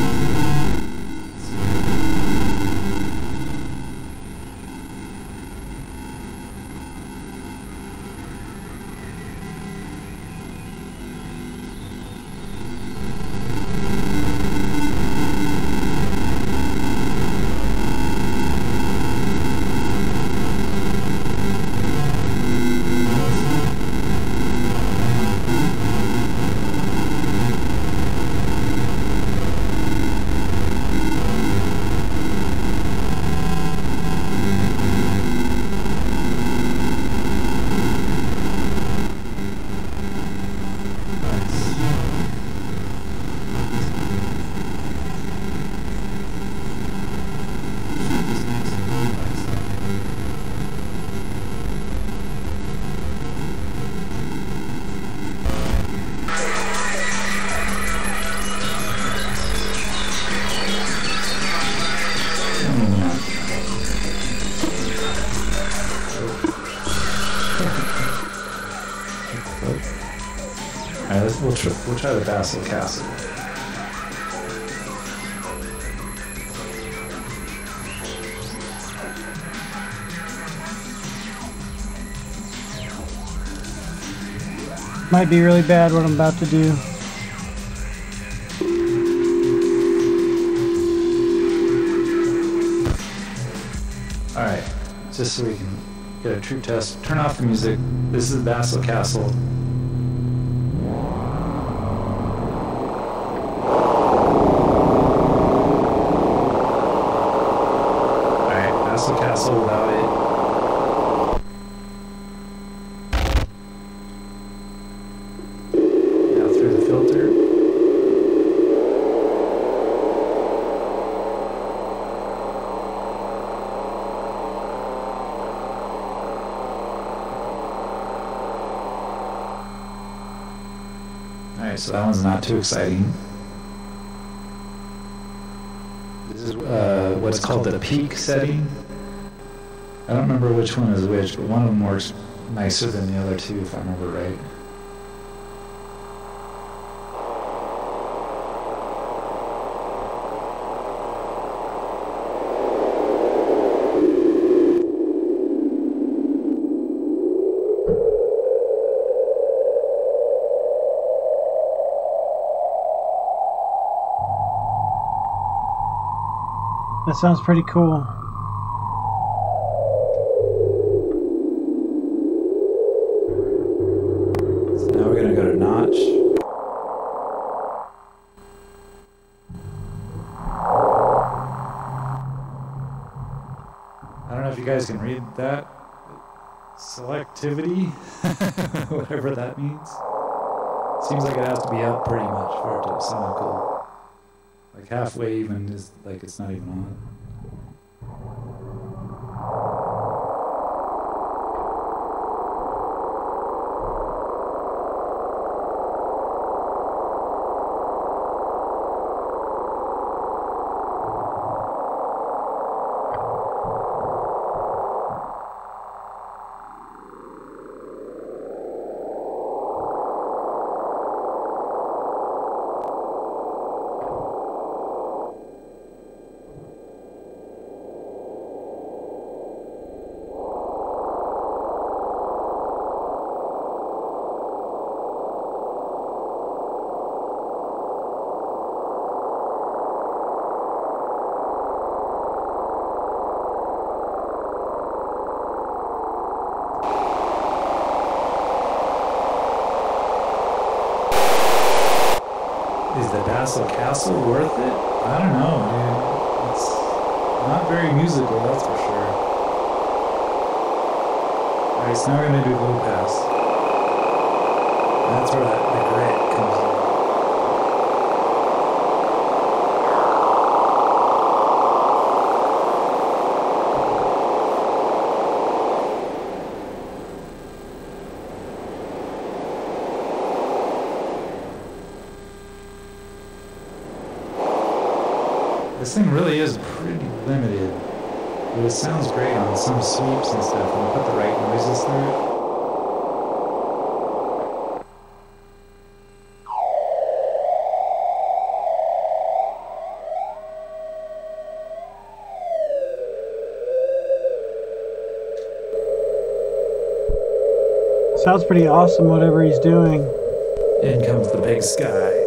[SPEAKER 1] Alright, we'll try the Basel Castle.
[SPEAKER 2] Might be really bad what I'm about to do.
[SPEAKER 1] Alright, just so we can get a true test. Turn off the music. This is Basel Castle. Castle without it. Now through the filter. Alright, so that one's not too exciting. This is what's called the peak setting. I don't remember which one is which, but one of them works nicer than the other two, if I remember right.
[SPEAKER 2] That sounds pretty cool.
[SPEAKER 1] Now we're gonna go to notch. I don't know if you guys can read that. Selectivity, whatever that means. Seems like it has to be up pretty much for it to sound cool. Like halfway even is like it's not even on. Is the Castle worth it? I don't know, dude. It's not very musical, that's for sure. Alright, so now we're gonna do low pass. That's where the grit comes in. This thing really is pretty limited, but it sounds great on some sweeps and stuff when you put the right noises through it.
[SPEAKER 2] Sounds pretty awesome, whatever he's doing.
[SPEAKER 1] In comes the big sky.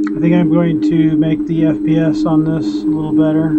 [SPEAKER 2] I think I'm going to make the FPS on this a little better.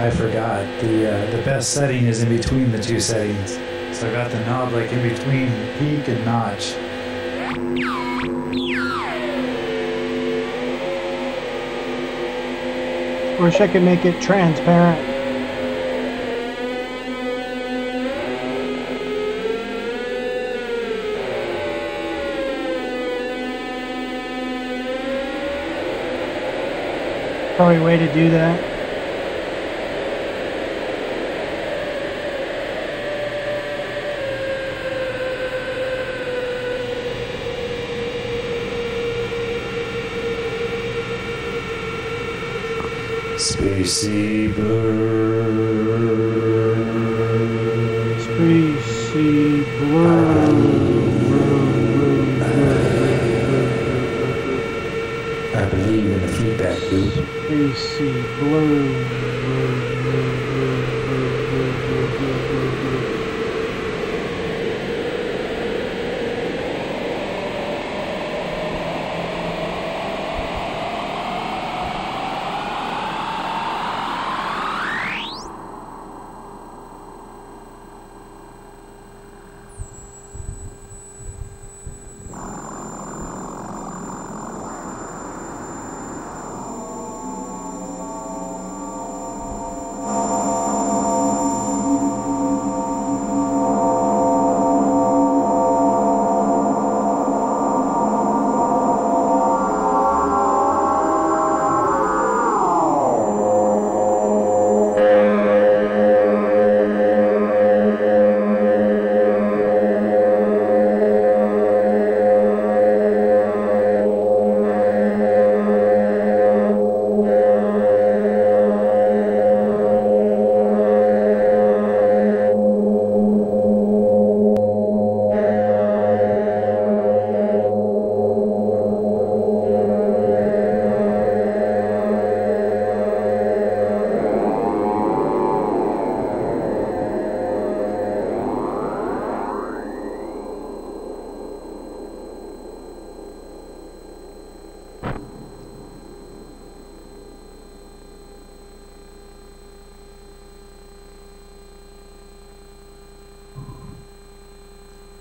[SPEAKER 1] I forgot. The best setting is in between the two settings. So I got the knob like in between peak and notch.
[SPEAKER 2] Wish I could make it transparent. Probably a way to do that.
[SPEAKER 1] Spacey Blurr.
[SPEAKER 2] Spacey Blurr.
[SPEAKER 1] I believe in the feedback loop.
[SPEAKER 2] Spacey Blurr.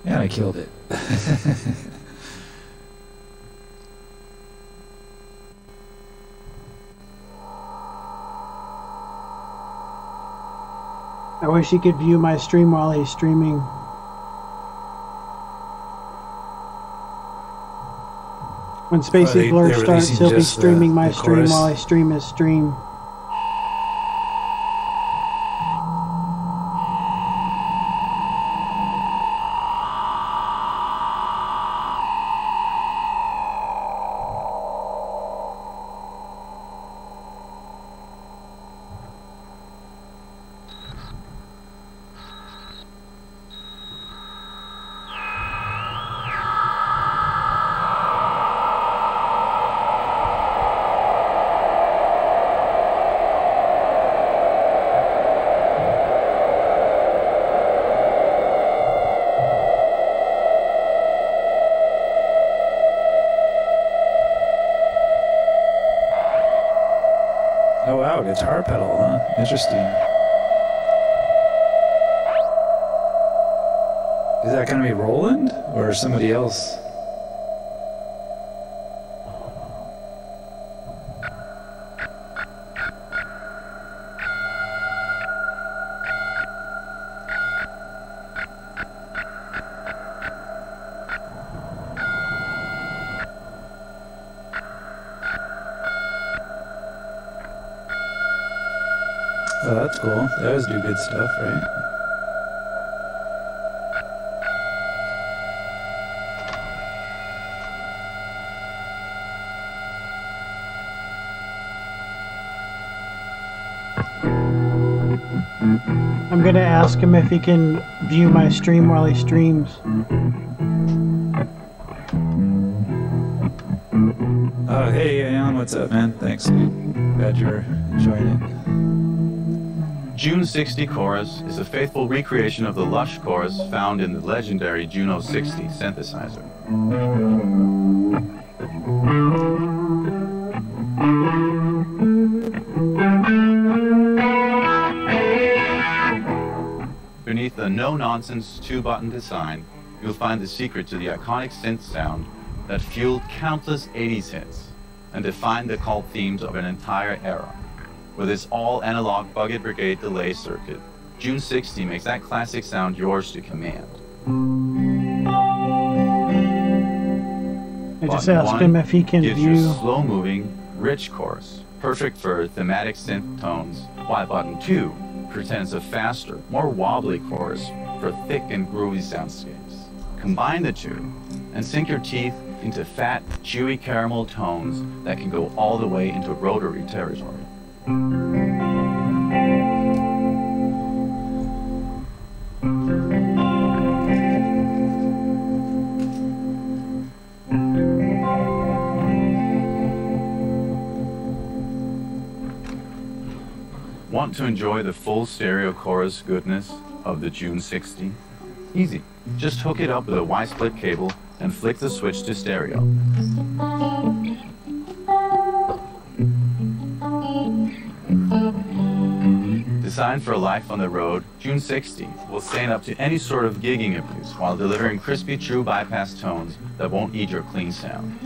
[SPEAKER 1] Yeah, I killed it.
[SPEAKER 2] I wish he could view my stream while he's streaming. When Spacey Blurr starts, he'll be streaming my stream while I stream his stream.
[SPEAKER 1] Oh wow, guitar pedal, huh? Interesting. Is that gonna be Roland or somebody else? Oh, that's cool. They always do good stuff, right?
[SPEAKER 2] I'm gonna ask him if he can view my stream while he streams.
[SPEAKER 1] Oh, hey, Alan, what's up, man? Thanks. Glad you're enjoying it.
[SPEAKER 6] June 60 chorus is a faithful recreation of the lush chorus found in the legendary Juno 60 synthesizer. no-nonsense two-button design, you'll find the secret to the iconic synth sound that fueled countless 80s hits and defined the cult themes of an entire era. With its all-analog Bucket Brigade delay circuit, June 60 makes that classic sound yours to command.
[SPEAKER 2] I just asked him if he can
[SPEAKER 6] gives
[SPEAKER 2] view.
[SPEAKER 6] you slow-moving, rich chorus, perfect for thematic synth tones, while button 2 presents a faster, more wobbly chorus for thick and groovy soundscapes. Combine the two and sink your teeth into fat, chewy caramel tones that can go all the way into rotary territory. Want to enjoy the full stereo chorus goodness of the June 60? Easy. Just hook it up with a Y-split cable and flick the switch to stereo. Designed for a life on the road, June 60 will stand up to any sort of gigging abuse while delivering crispy, true bypass tones that won't eat your clean sound.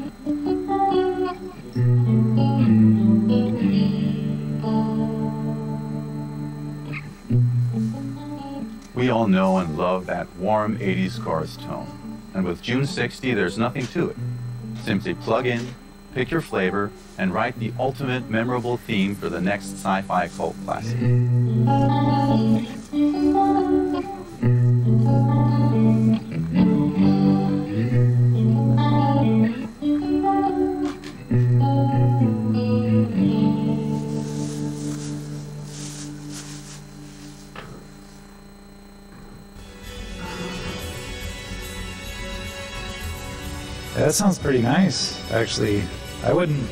[SPEAKER 6] We all know and love that warm 80s chorus tone, and with June 60 there's nothing to it. Simply plug in, pick your flavor, and write the ultimate memorable theme for the next sci-fi cult classic.
[SPEAKER 1] That sounds pretty nice, actually. I wouldn't...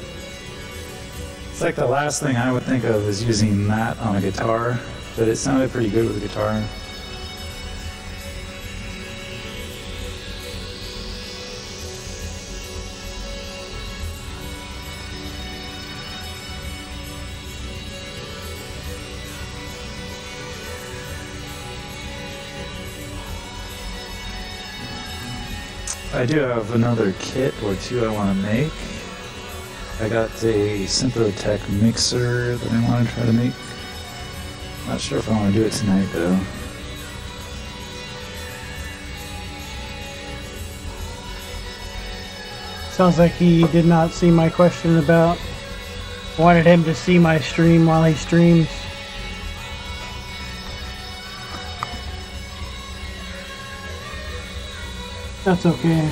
[SPEAKER 1] It's like the last thing I would think of is using that on a guitar, but it sounded pretty good with the guitar. I do have another kit or two I want to make. I got a Synthrotech mixer that I want to try to make. Not sure if I want to do it tonight though.
[SPEAKER 2] Sounds like he did not see my question about wanted him to see my stream while he streams. That's okay.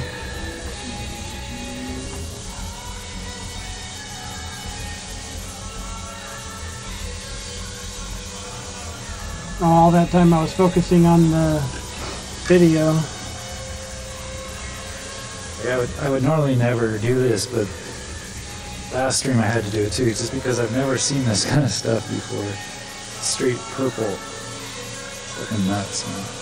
[SPEAKER 2] All that time I was focusing on the video.
[SPEAKER 1] Yeah, I would normally never do this, but last stream I had to do it too, just because I've never seen this kind of stuff before. Straight purple. It's fucking nuts, man.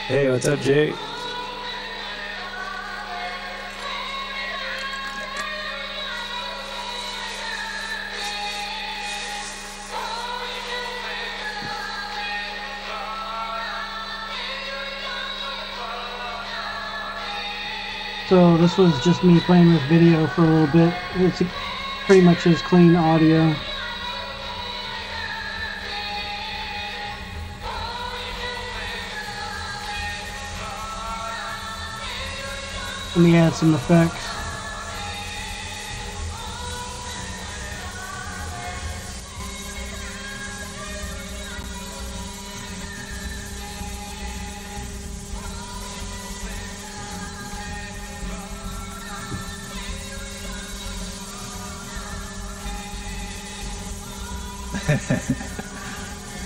[SPEAKER 1] Hey, what's up, Jay?
[SPEAKER 2] So this was just me playing this video for a little bit. It's pretty much just clean audio. Let me add some effects.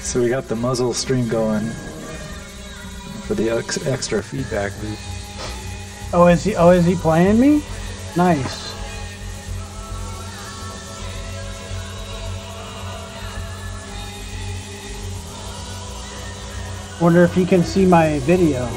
[SPEAKER 1] So we got the muzzle stream going for the extra feedback loop.
[SPEAKER 2] Oh, is he playing me? Nice. Wonder if he can see my video.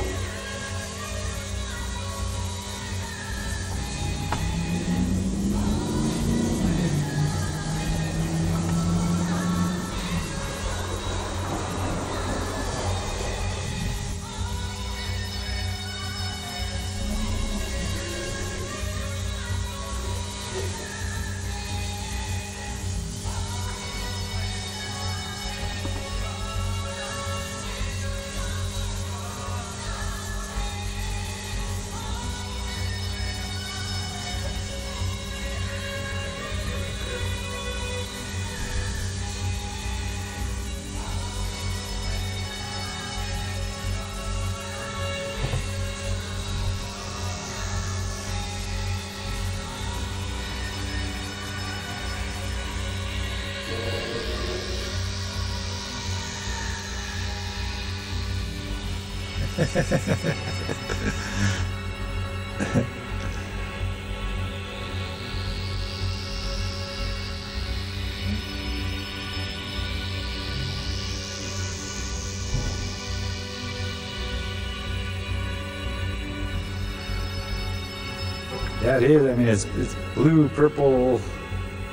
[SPEAKER 1] Yeah, it is. I mean, it's blue, purple.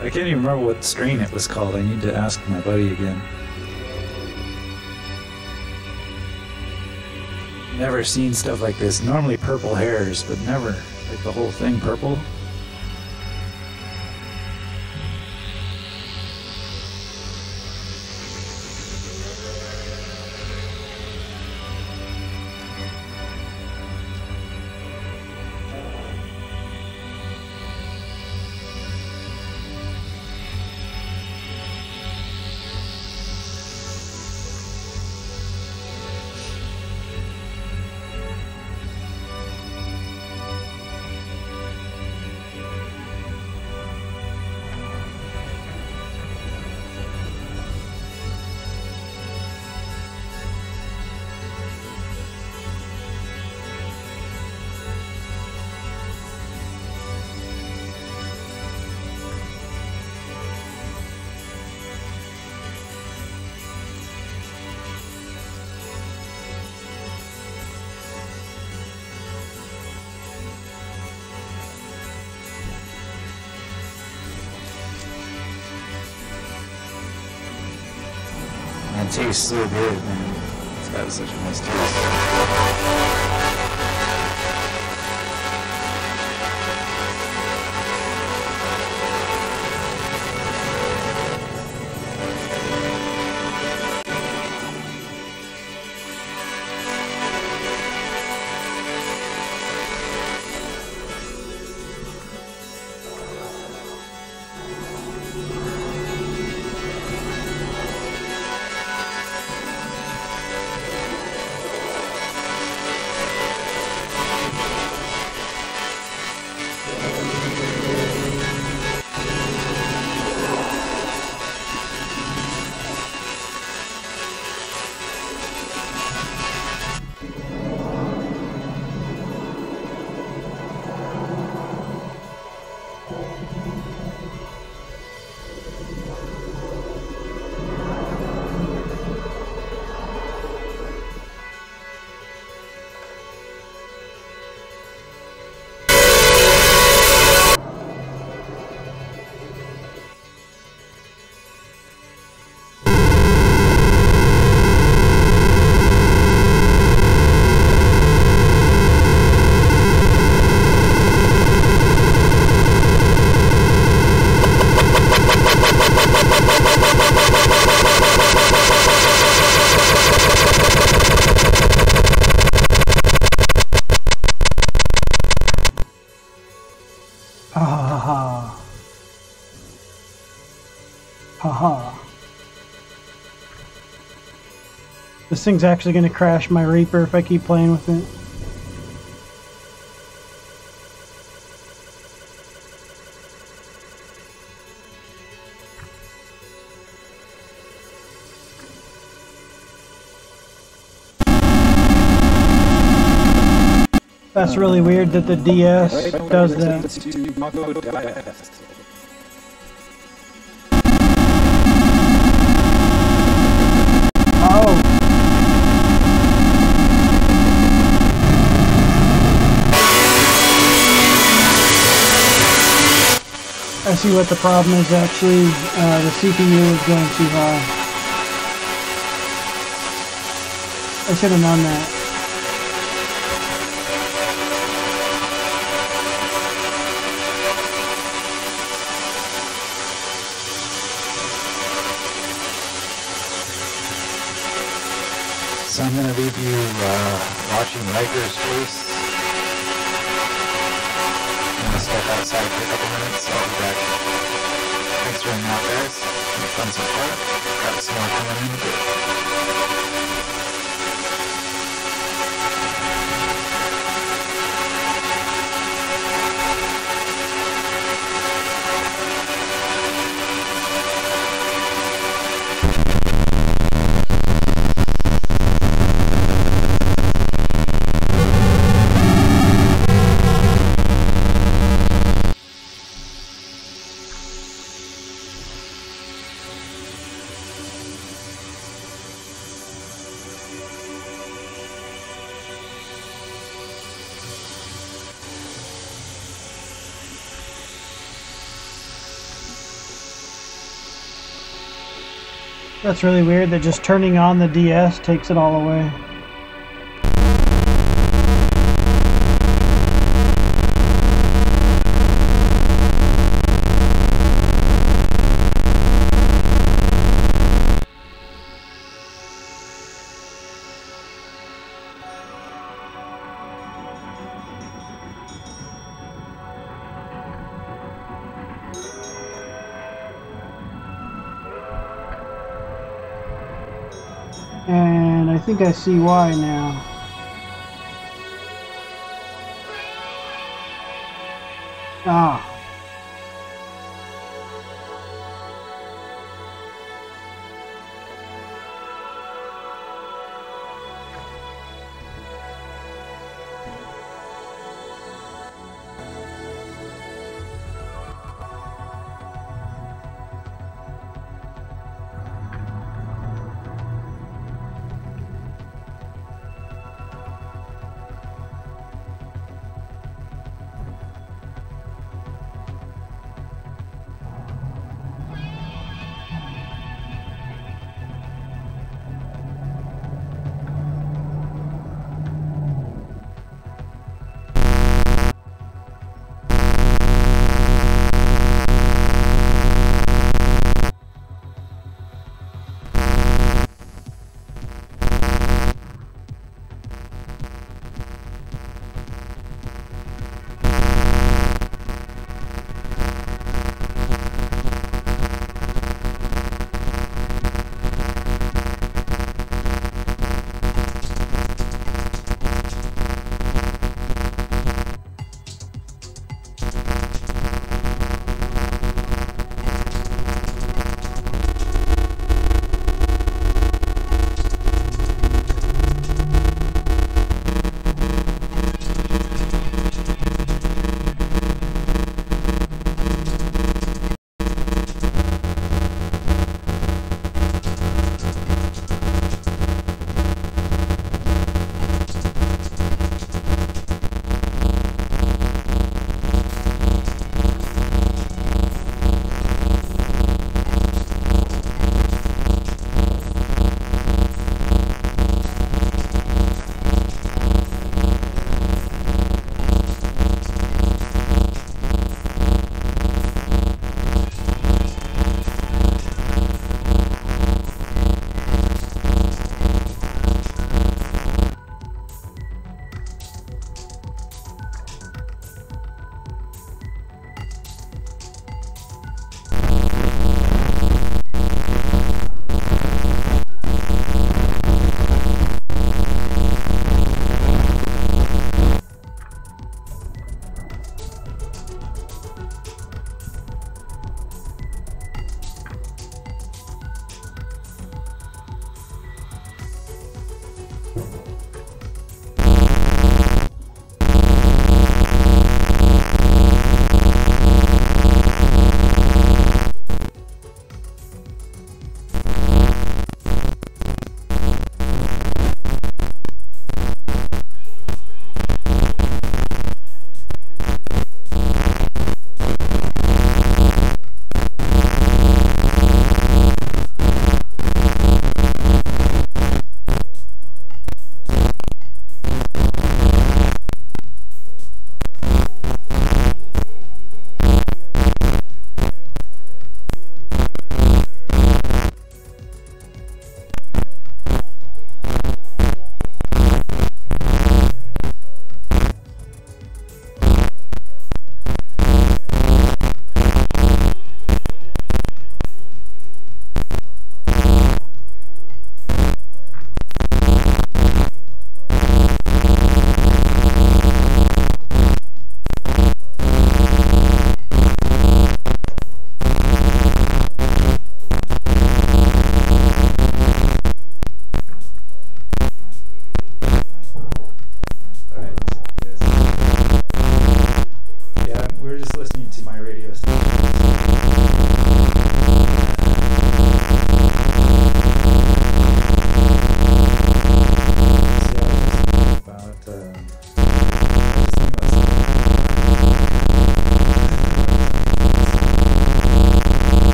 [SPEAKER 1] I can't even remember what strain it was called. I need to ask my buddy again. Never seen stuff like this. Normally purple hairs, but never like the whole thing purple. It tastes so good, man. It's got such a nice taste. Haha. This thing's actually going to crash my Reaper if I keep playing with it. That's really weird that the DS does that. Oh.
[SPEAKER 2] I see what the problem is actually. The CPU is going too high. I should have known that.
[SPEAKER 1] So I'm going to leave you watching Riker's Choice. I'm going to step outside for a couple minutes. I'll be back. Thanks for hanging out, guys. It's fun so far. Got some more coming in.
[SPEAKER 2] That's really weird that just turning on the DS takes it all away. And I think I see why now. Ah.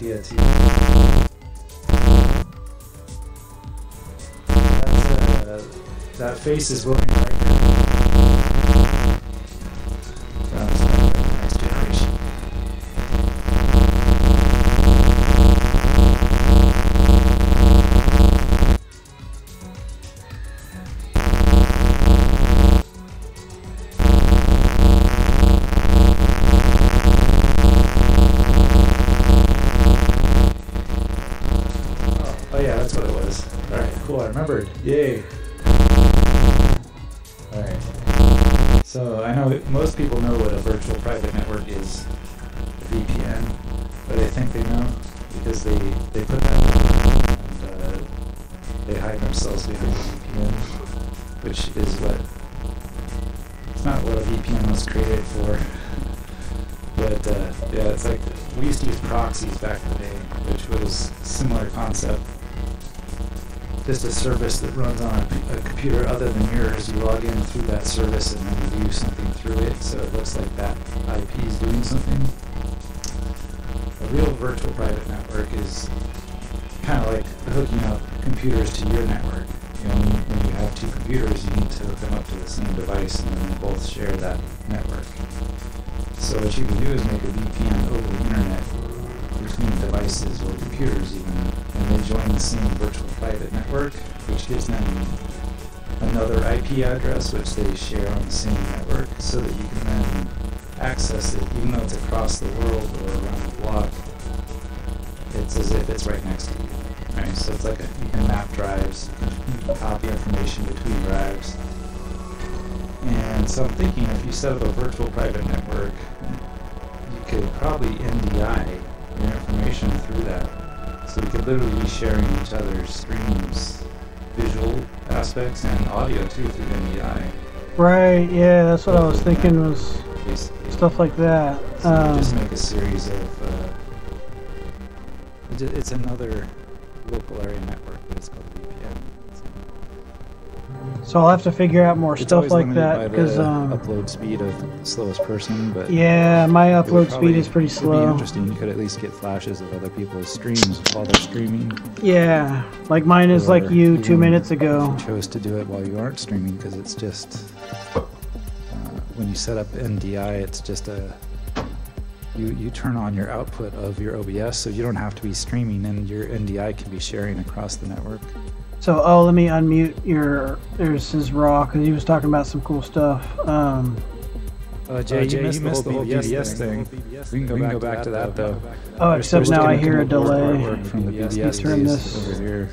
[SPEAKER 1] idea too. That face is William Riker. From Star Trek Next Generation. Oh yeah, that's what it was. Alright, cool, I remembered. Yay. Alright. So I know most people know what a virtual private network is, a VPN, but I think they know because they put that and they hide themselves behind a VPN, which is what, it's not what a VPN was created for. But yeah, it's like, we used to use proxies back in the day, which was a similar concept. Just a service that runs on a computer other than yours. You log in through that service and then you do something through it, so it looks like that IP is doing something. A real virtual private network is kind of like hooking up computers to your network. You know, when you have two computers, you need to hook them up to the same device and then they both share that network. So what you can do is make a VPN over the internet between devices or computers even, and they join the same virtual private network, which gives them another IP address which they share on the same network, so that you can then access it even though it's across the world or around the block. It's as if it's right next to you. Right? So it's like you can map drives, you can copy information between drives. And so I'm thinking if you set up a virtual private network, you could probably NDI your information through that. So you could literally be sharing each other's streams, visual aspects, and audio too through NDI.
[SPEAKER 2] Right, yeah, that's what I was thinking was
[SPEAKER 1] Basically.
[SPEAKER 2] stuff like that.
[SPEAKER 1] So you just make a series of, it's another local area network, but it's called VPN.
[SPEAKER 2] So I'll have to figure out more
[SPEAKER 1] It's
[SPEAKER 2] stuff
[SPEAKER 1] always
[SPEAKER 2] like
[SPEAKER 1] limited
[SPEAKER 2] that
[SPEAKER 1] by
[SPEAKER 2] because
[SPEAKER 1] the upload speed of the slowest person, but
[SPEAKER 2] yeah, my
[SPEAKER 1] it would
[SPEAKER 2] upload speed
[SPEAKER 1] probably-
[SPEAKER 2] is pretty
[SPEAKER 1] it'd be
[SPEAKER 2] slow.
[SPEAKER 1] interesting. You could at least get flashes of other people's streams while they're streaming.
[SPEAKER 2] Yeah, like mine is like
[SPEAKER 1] Or
[SPEAKER 2] you
[SPEAKER 1] even
[SPEAKER 2] 2 minutes
[SPEAKER 1] if
[SPEAKER 2] ago.
[SPEAKER 1] you chose to do it while you aren't streaming, because it's just when you set up NDI, it's just you turn on your output of your OBS, so you don't have to be streaming, and your NDI can be sharing across the network.
[SPEAKER 2] So, let me unmute there's his raw, because he was talking about some cool stuff.
[SPEAKER 1] Jay, you missed the whole BBS thing. We can go back to that though.
[SPEAKER 2] Oh, except now I hear a delay.
[SPEAKER 1] Artwork from the BBS
[SPEAKER 2] Turn
[SPEAKER 1] days
[SPEAKER 2] this
[SPEAKER 1] over here.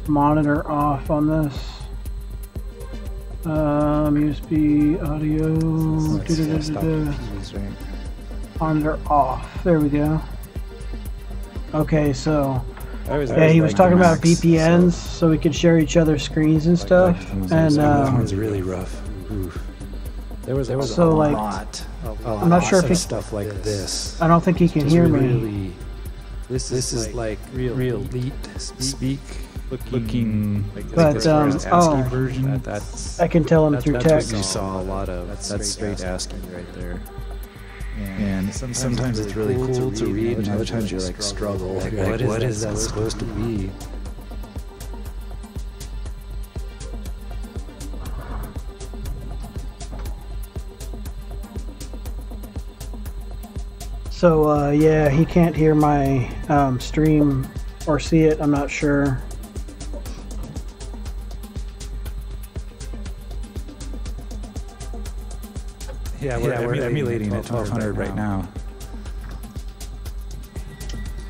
[SPEAKER 2] monitor off on this. USB audio.
[SPEAKER 1] Let's stop the keys, right?
[SPEAKER 2] Monitor off. There we go. Okay, so
[SPEAKER 1] Yeah,
[SPEAKER 2] he was talking about VPNs, so we could share each other's screens and stuff. And
[SPEAKER 1] that one's really rough. Oof. There was
[SPEAKER 2] So,
[SPEAKER 1] a
[SPEAKER 2] like,
[SPEAKER 1] lot.
[SPEAKER 2] I'm not sure if
[SPEAKER 1] of
[SPEAKER 2] he-
[SPEAKER 1] stuff like this.
[SPEAKER 2] I don't think he can
[SPEAKER 1] Just
[SPEAKER 2] hear me.
[SPEAKER 1] really, this is like real elite speak looking like
[SPEAKER 2] But,
[SPEAKER 1] as far as ASCII
[SPEAKER 2] oh.
[SPEAKER 1] version. That's
[SPEAKER 2] I can tell him through
[SPEAKER 1] that's
[SPEAKER 2] text.
[SPEAKER 1] what you saw a lot of. That's straight ASCII right there. And sometimes it's really cool to read, and other times you're like struggle. Like, what is that supposed to be?
[SPEAKER 2] So, yeah, he can't hear my stream or see it. I'm not sure.
[SPEAKER 1] Yeah, we're emulating at 1200 right now.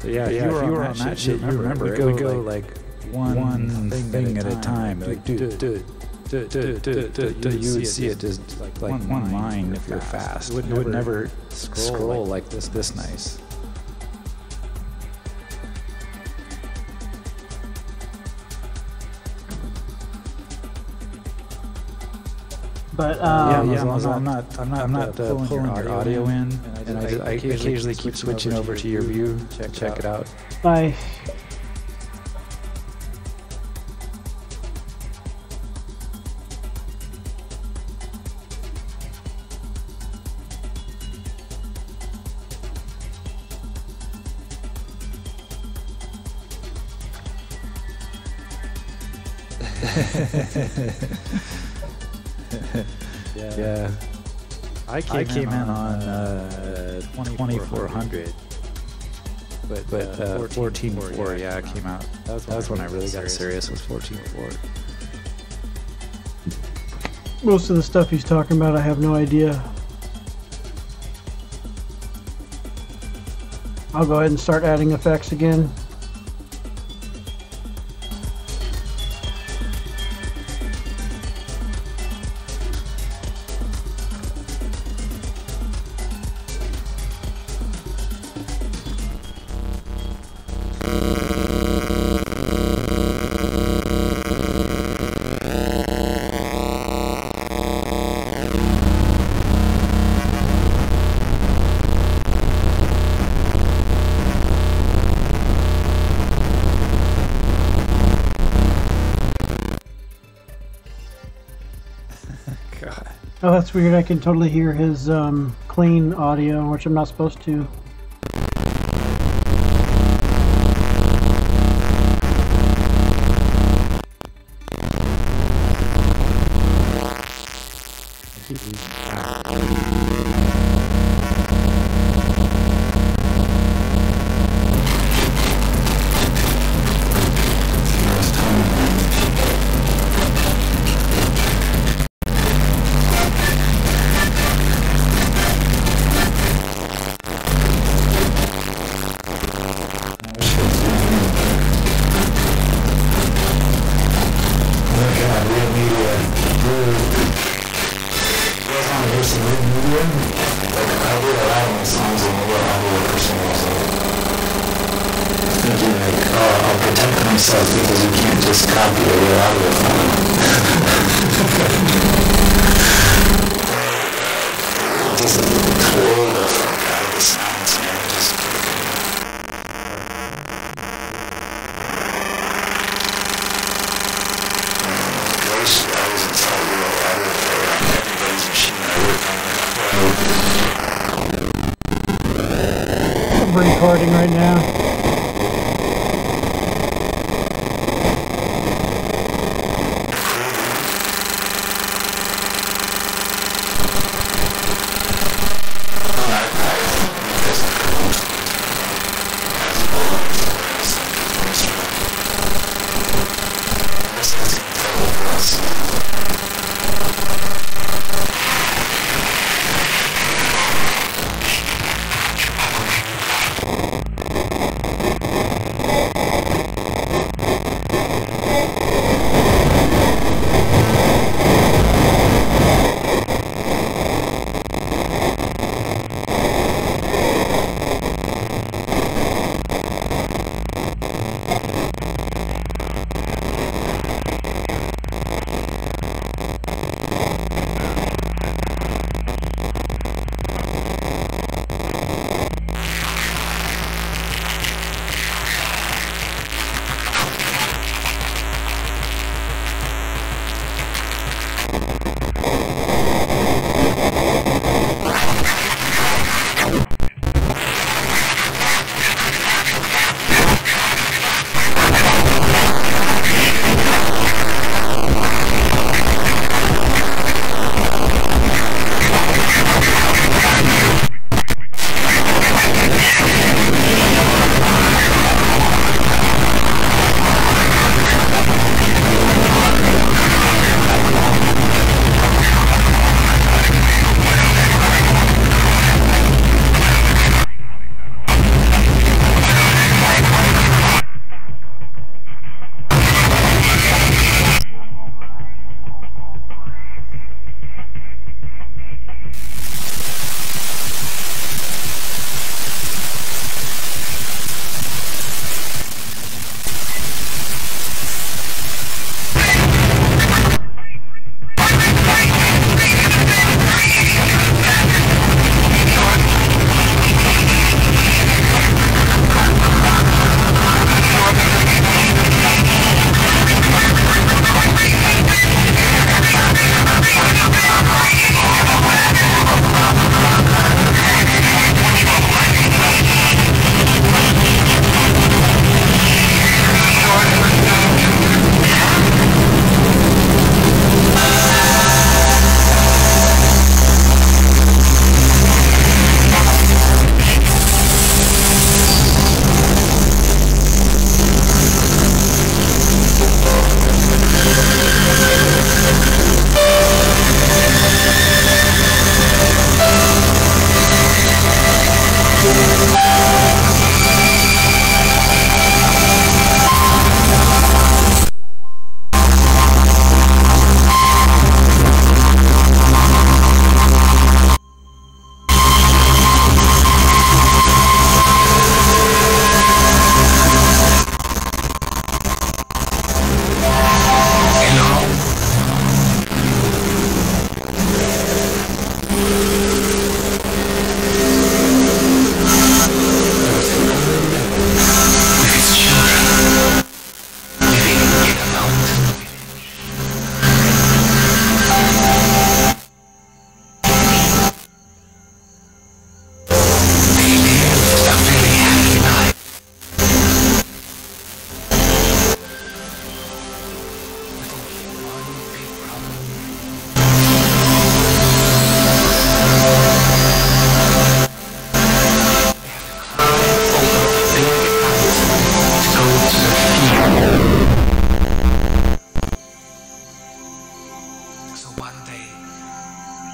[SPEAKER 1] But yeah, if you were on that shit, you remember it would go like one thing at a time. Like, you would see it just like one line if you're fast. It would never scroll like this nice.
[SPEAKER 2] But
[SPEAKER 1] I'm not pulling your audio in, and I occasionally keep switching over to your view. Check it out.
[SPEAKER 2] nice.
[SPEAKER 1] Yeah. I came in on 2400. But 14.4, yeah, it came out. That was when I really got serious, was 14.4.
[SPEAKER 2] Most of the stuff he's talking about, I have no idea. I'll go ahead and start adding effects again. Oh, that's weird. I can totally hear his clean audio, which I'm not supposed to. I'm recording right now.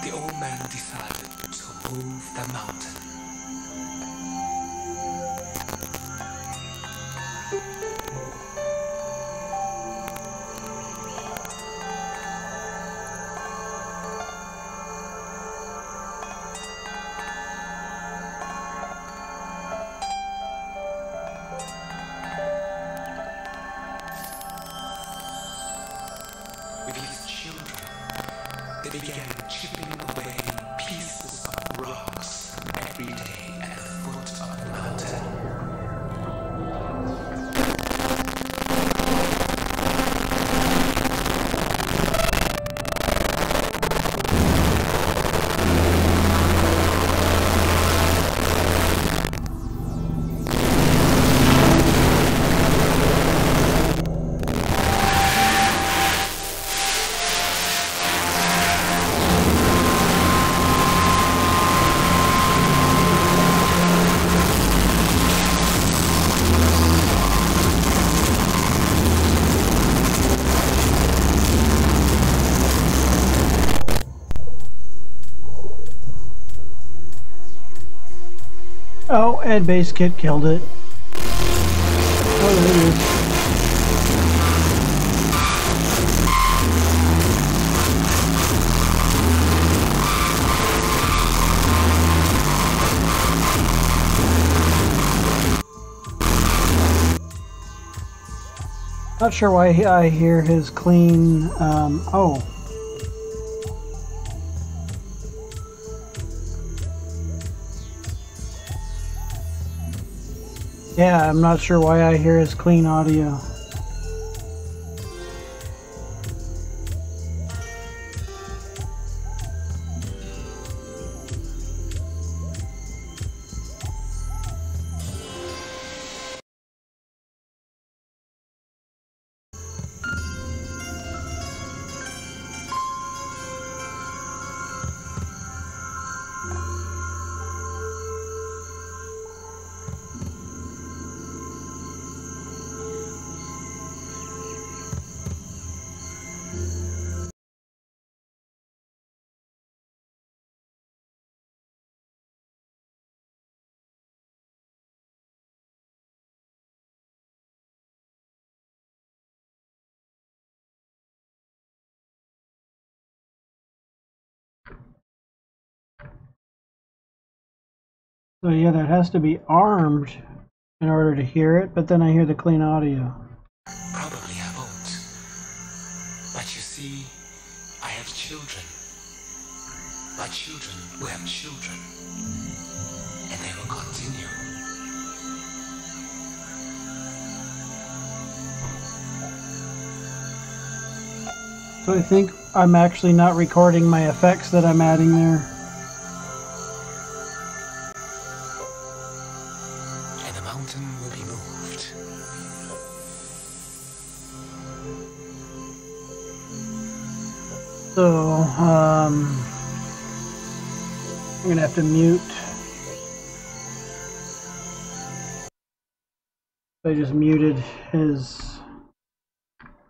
[SPEAKER 7] the old man decided to move the mountain. With his children, they began chipping away pieces of rocks every day at the foot of the mountain.
[SPEAKER 2] Oh, and base kit killed it. Oh, there it is. Not sure why I hear his clean, oh. Yeah, I'm not sure why I hear his clean audio. So yeah, that has to be armed in order to hear it, but then I hear the clean audio.
[SPEAKER 7] Probably I won't. But you see, I have children. My children will have children. And they will continue.
[SPEAKER 2] So I think I'm actually not recording my effects that I'm adding there.
[SPEAKER 7] And the mountain will be moved.
[SPEAKER 2] So, I'm gonna have to mute. I just muted his.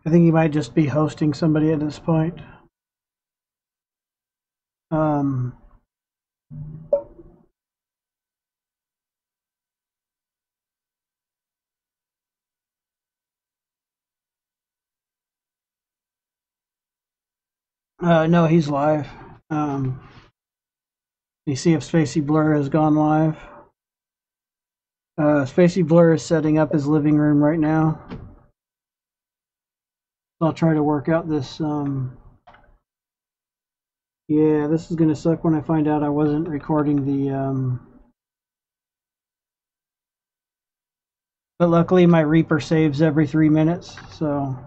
[SPEAKER 2] I think he might just be hosting somebody at this point. No, he's live. You see if Spacey Blurr has gone live. Spacey Blurr is setting up his living room right now. I'll try to work out this. Yeah, this is gonna suck when I find out I wasn't recording the. But luckily, my Reaper saves every 3 minutes, so.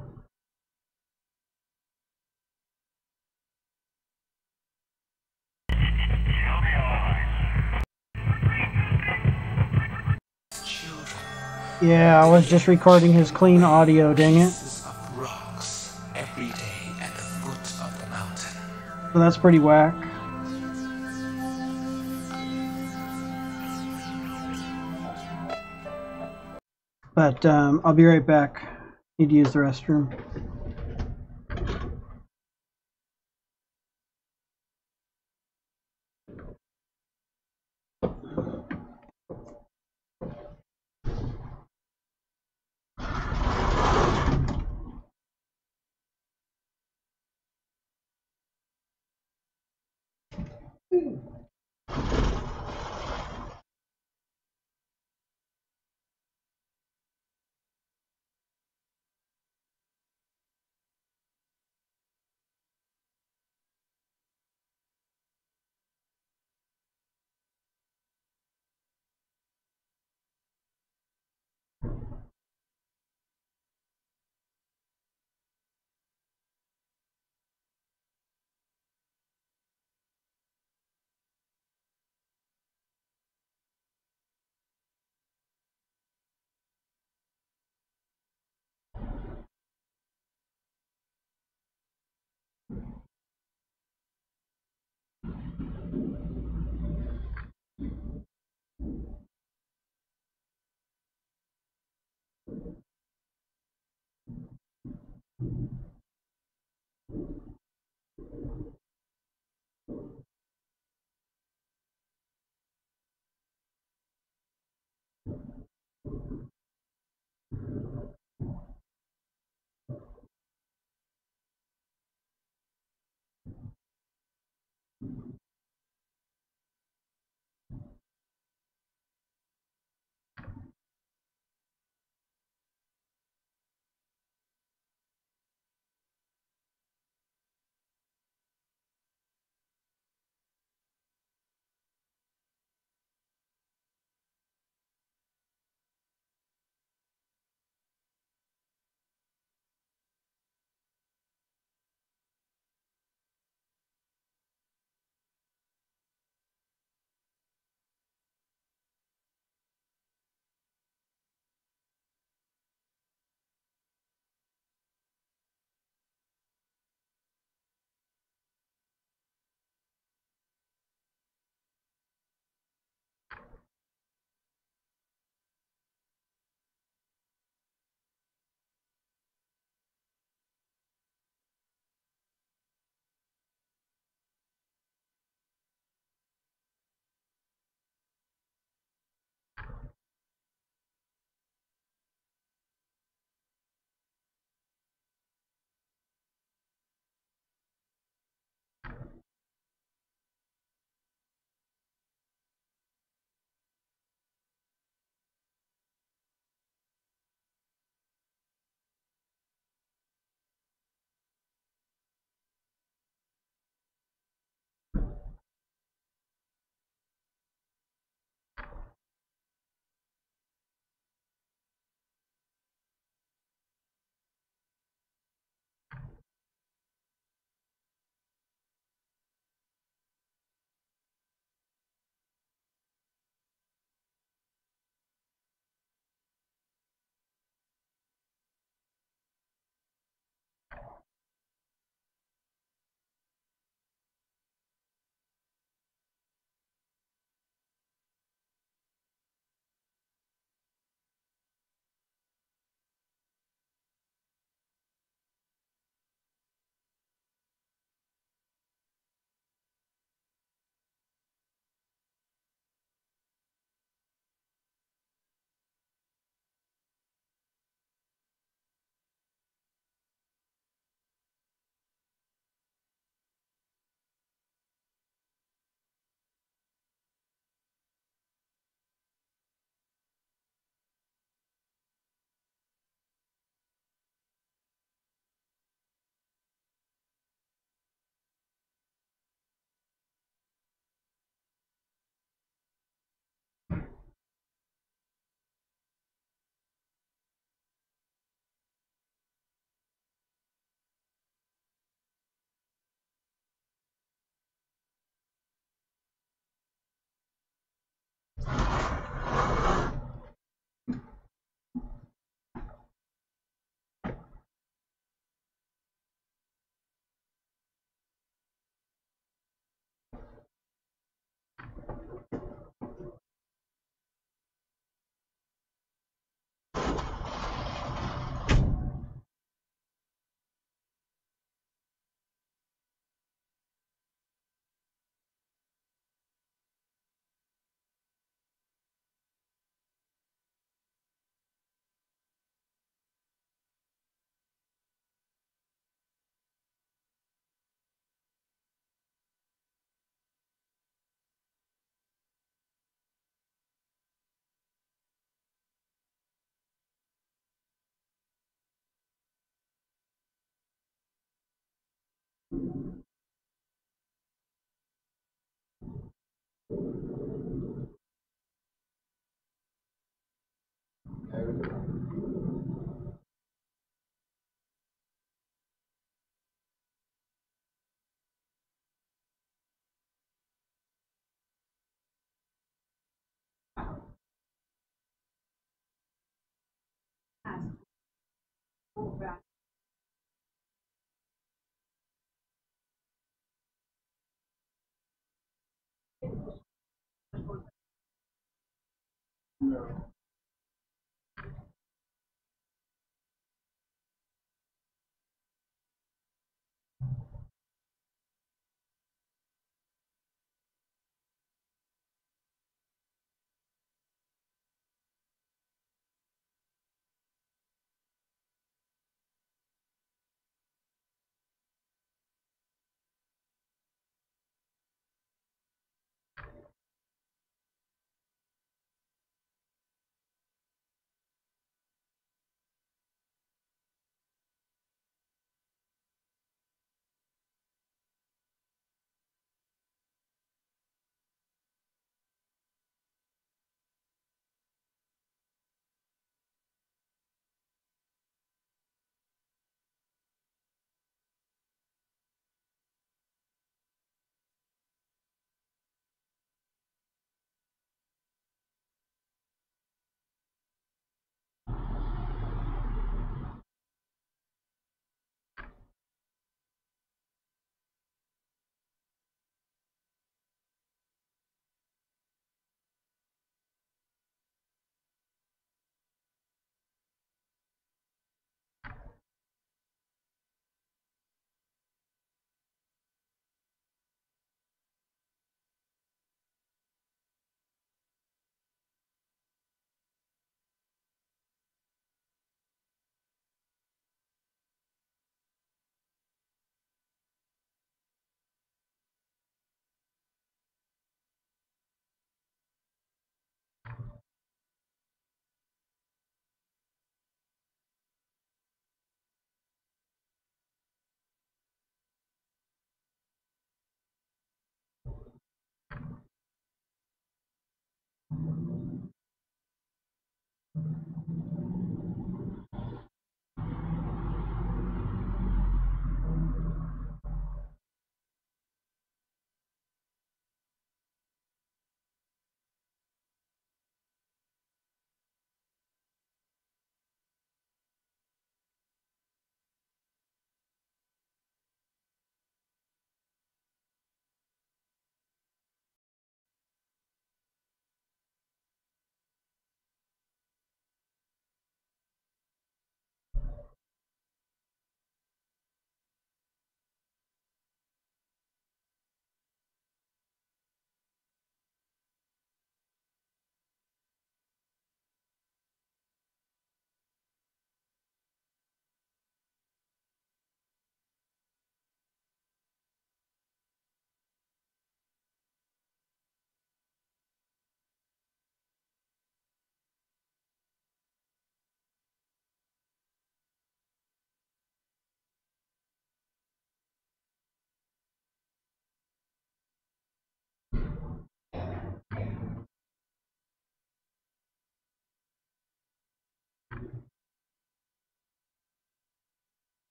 [SPEAKER 2] Yeah, I was just recording his clean audio, dang it.
[SPEAKER 7] Of rocks every day at the foot of the mountain.
[SPEAKER 2] So that's pretty whack. But I'll be right back. Need to use the restroom.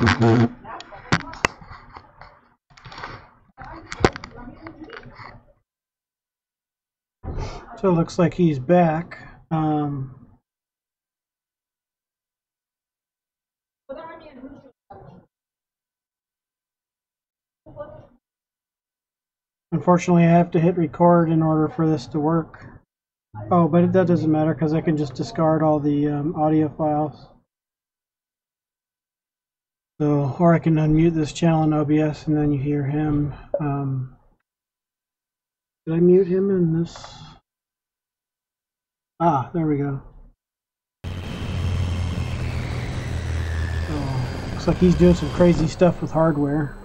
[SPEAKER 2] So it looks like he's back. Unfortunately, I have to hit record in order for this to work. Oh, but that doesn't matter because I can just discard all the audio files. So, or I can unmute this channel in OBS and then you hear him. Did I mute him in this? Ah, there we go. So, looks like he's doing some crazy stuff with hardware.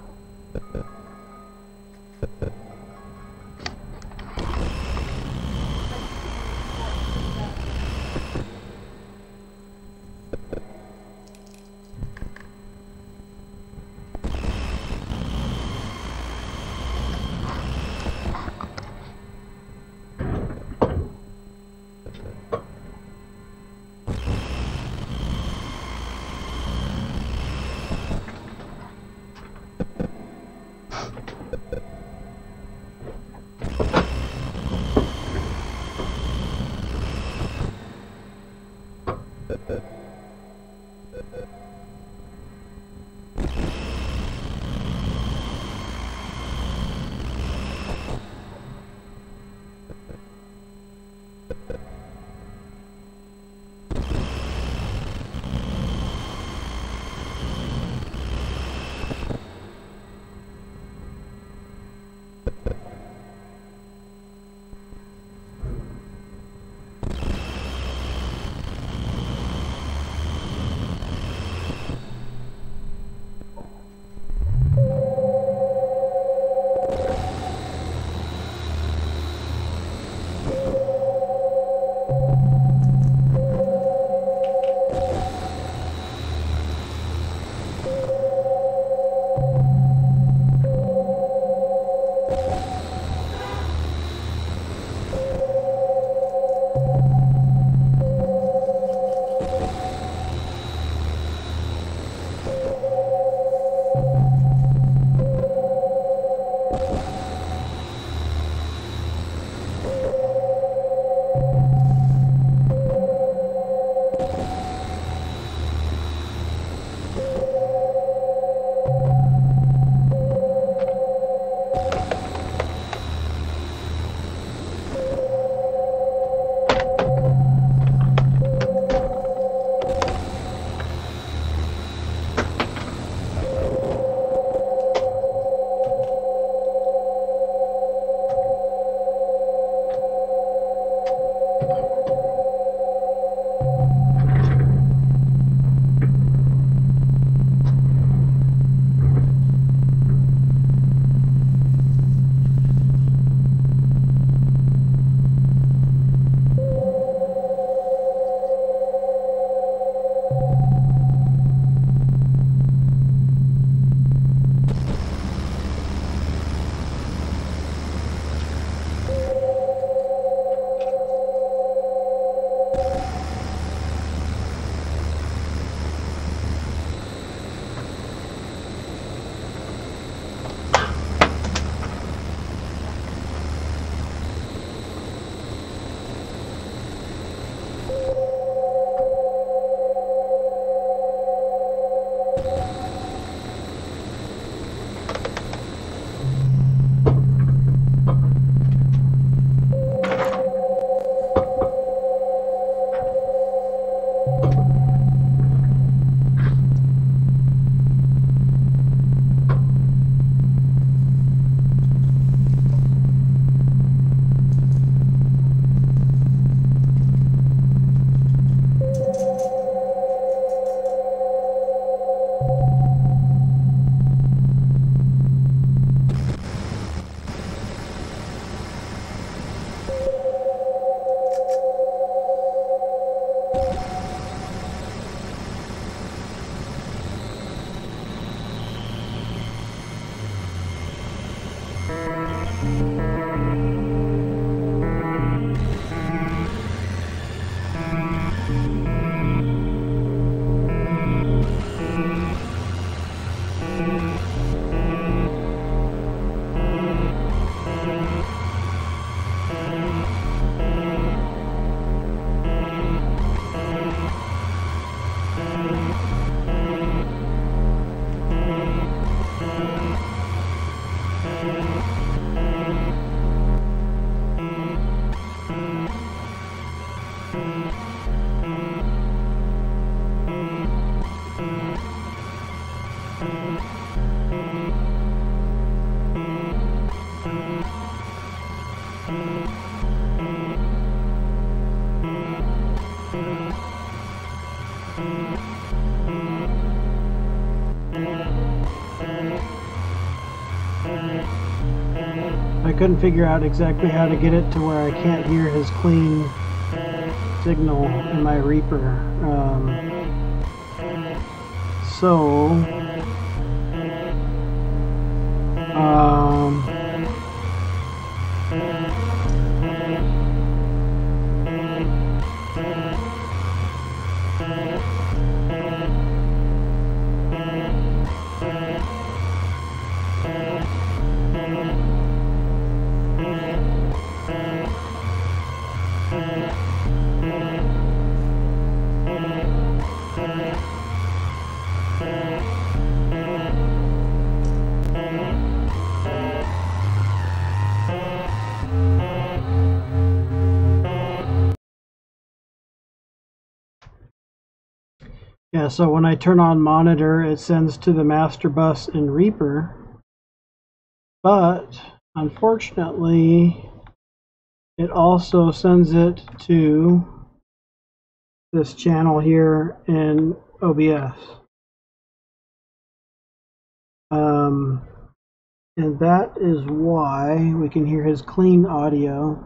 [SPEAKER 2] couldn't figure out exactly how to get it to where I can't hear his clean signal in my Reaper. Yeah, so when I turn on monitor, it sends to the master bus in Reaper, but unfortunately, it also sends it to this channel here in OBS. And that is why we can hear his clean audio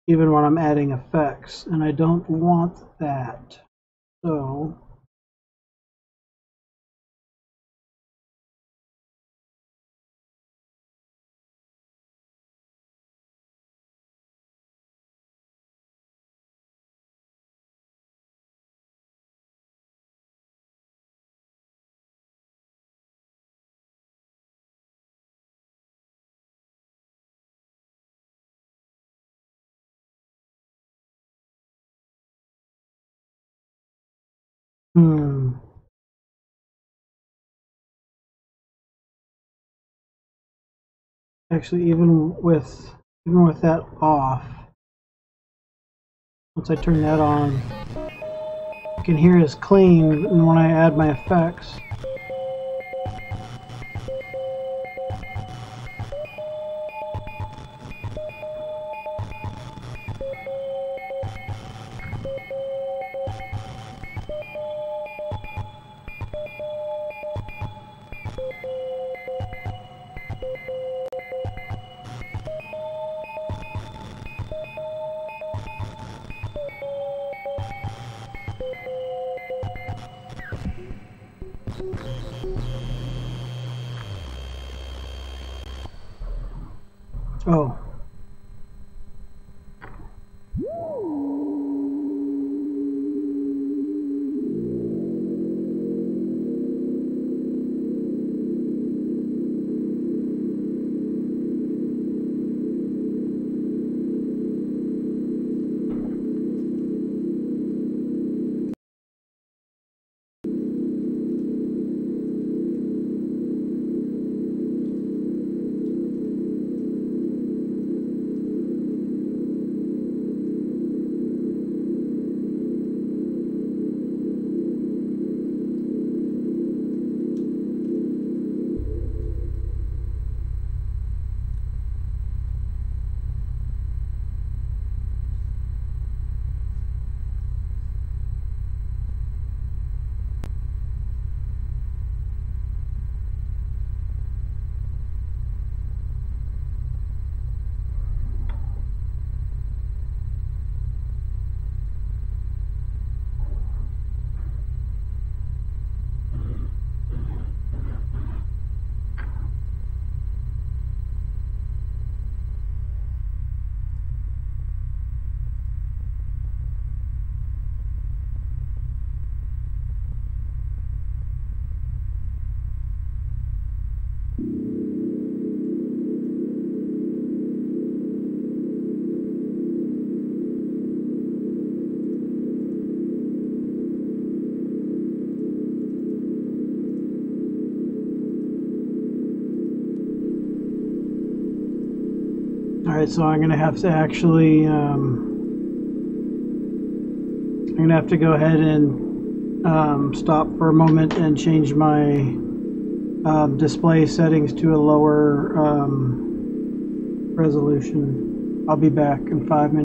[SPEAKER 2] even when I'm adding effects, and I don't want that. So actually, even with that off, once I turn that on, you can hear it's clean, and when I add my effects, oh. Alright, so I'm going to have to actually, I'm going to have to go ahead and stop for a moment and change my display settings to a lower resolution. I'll be back in 5 minutes.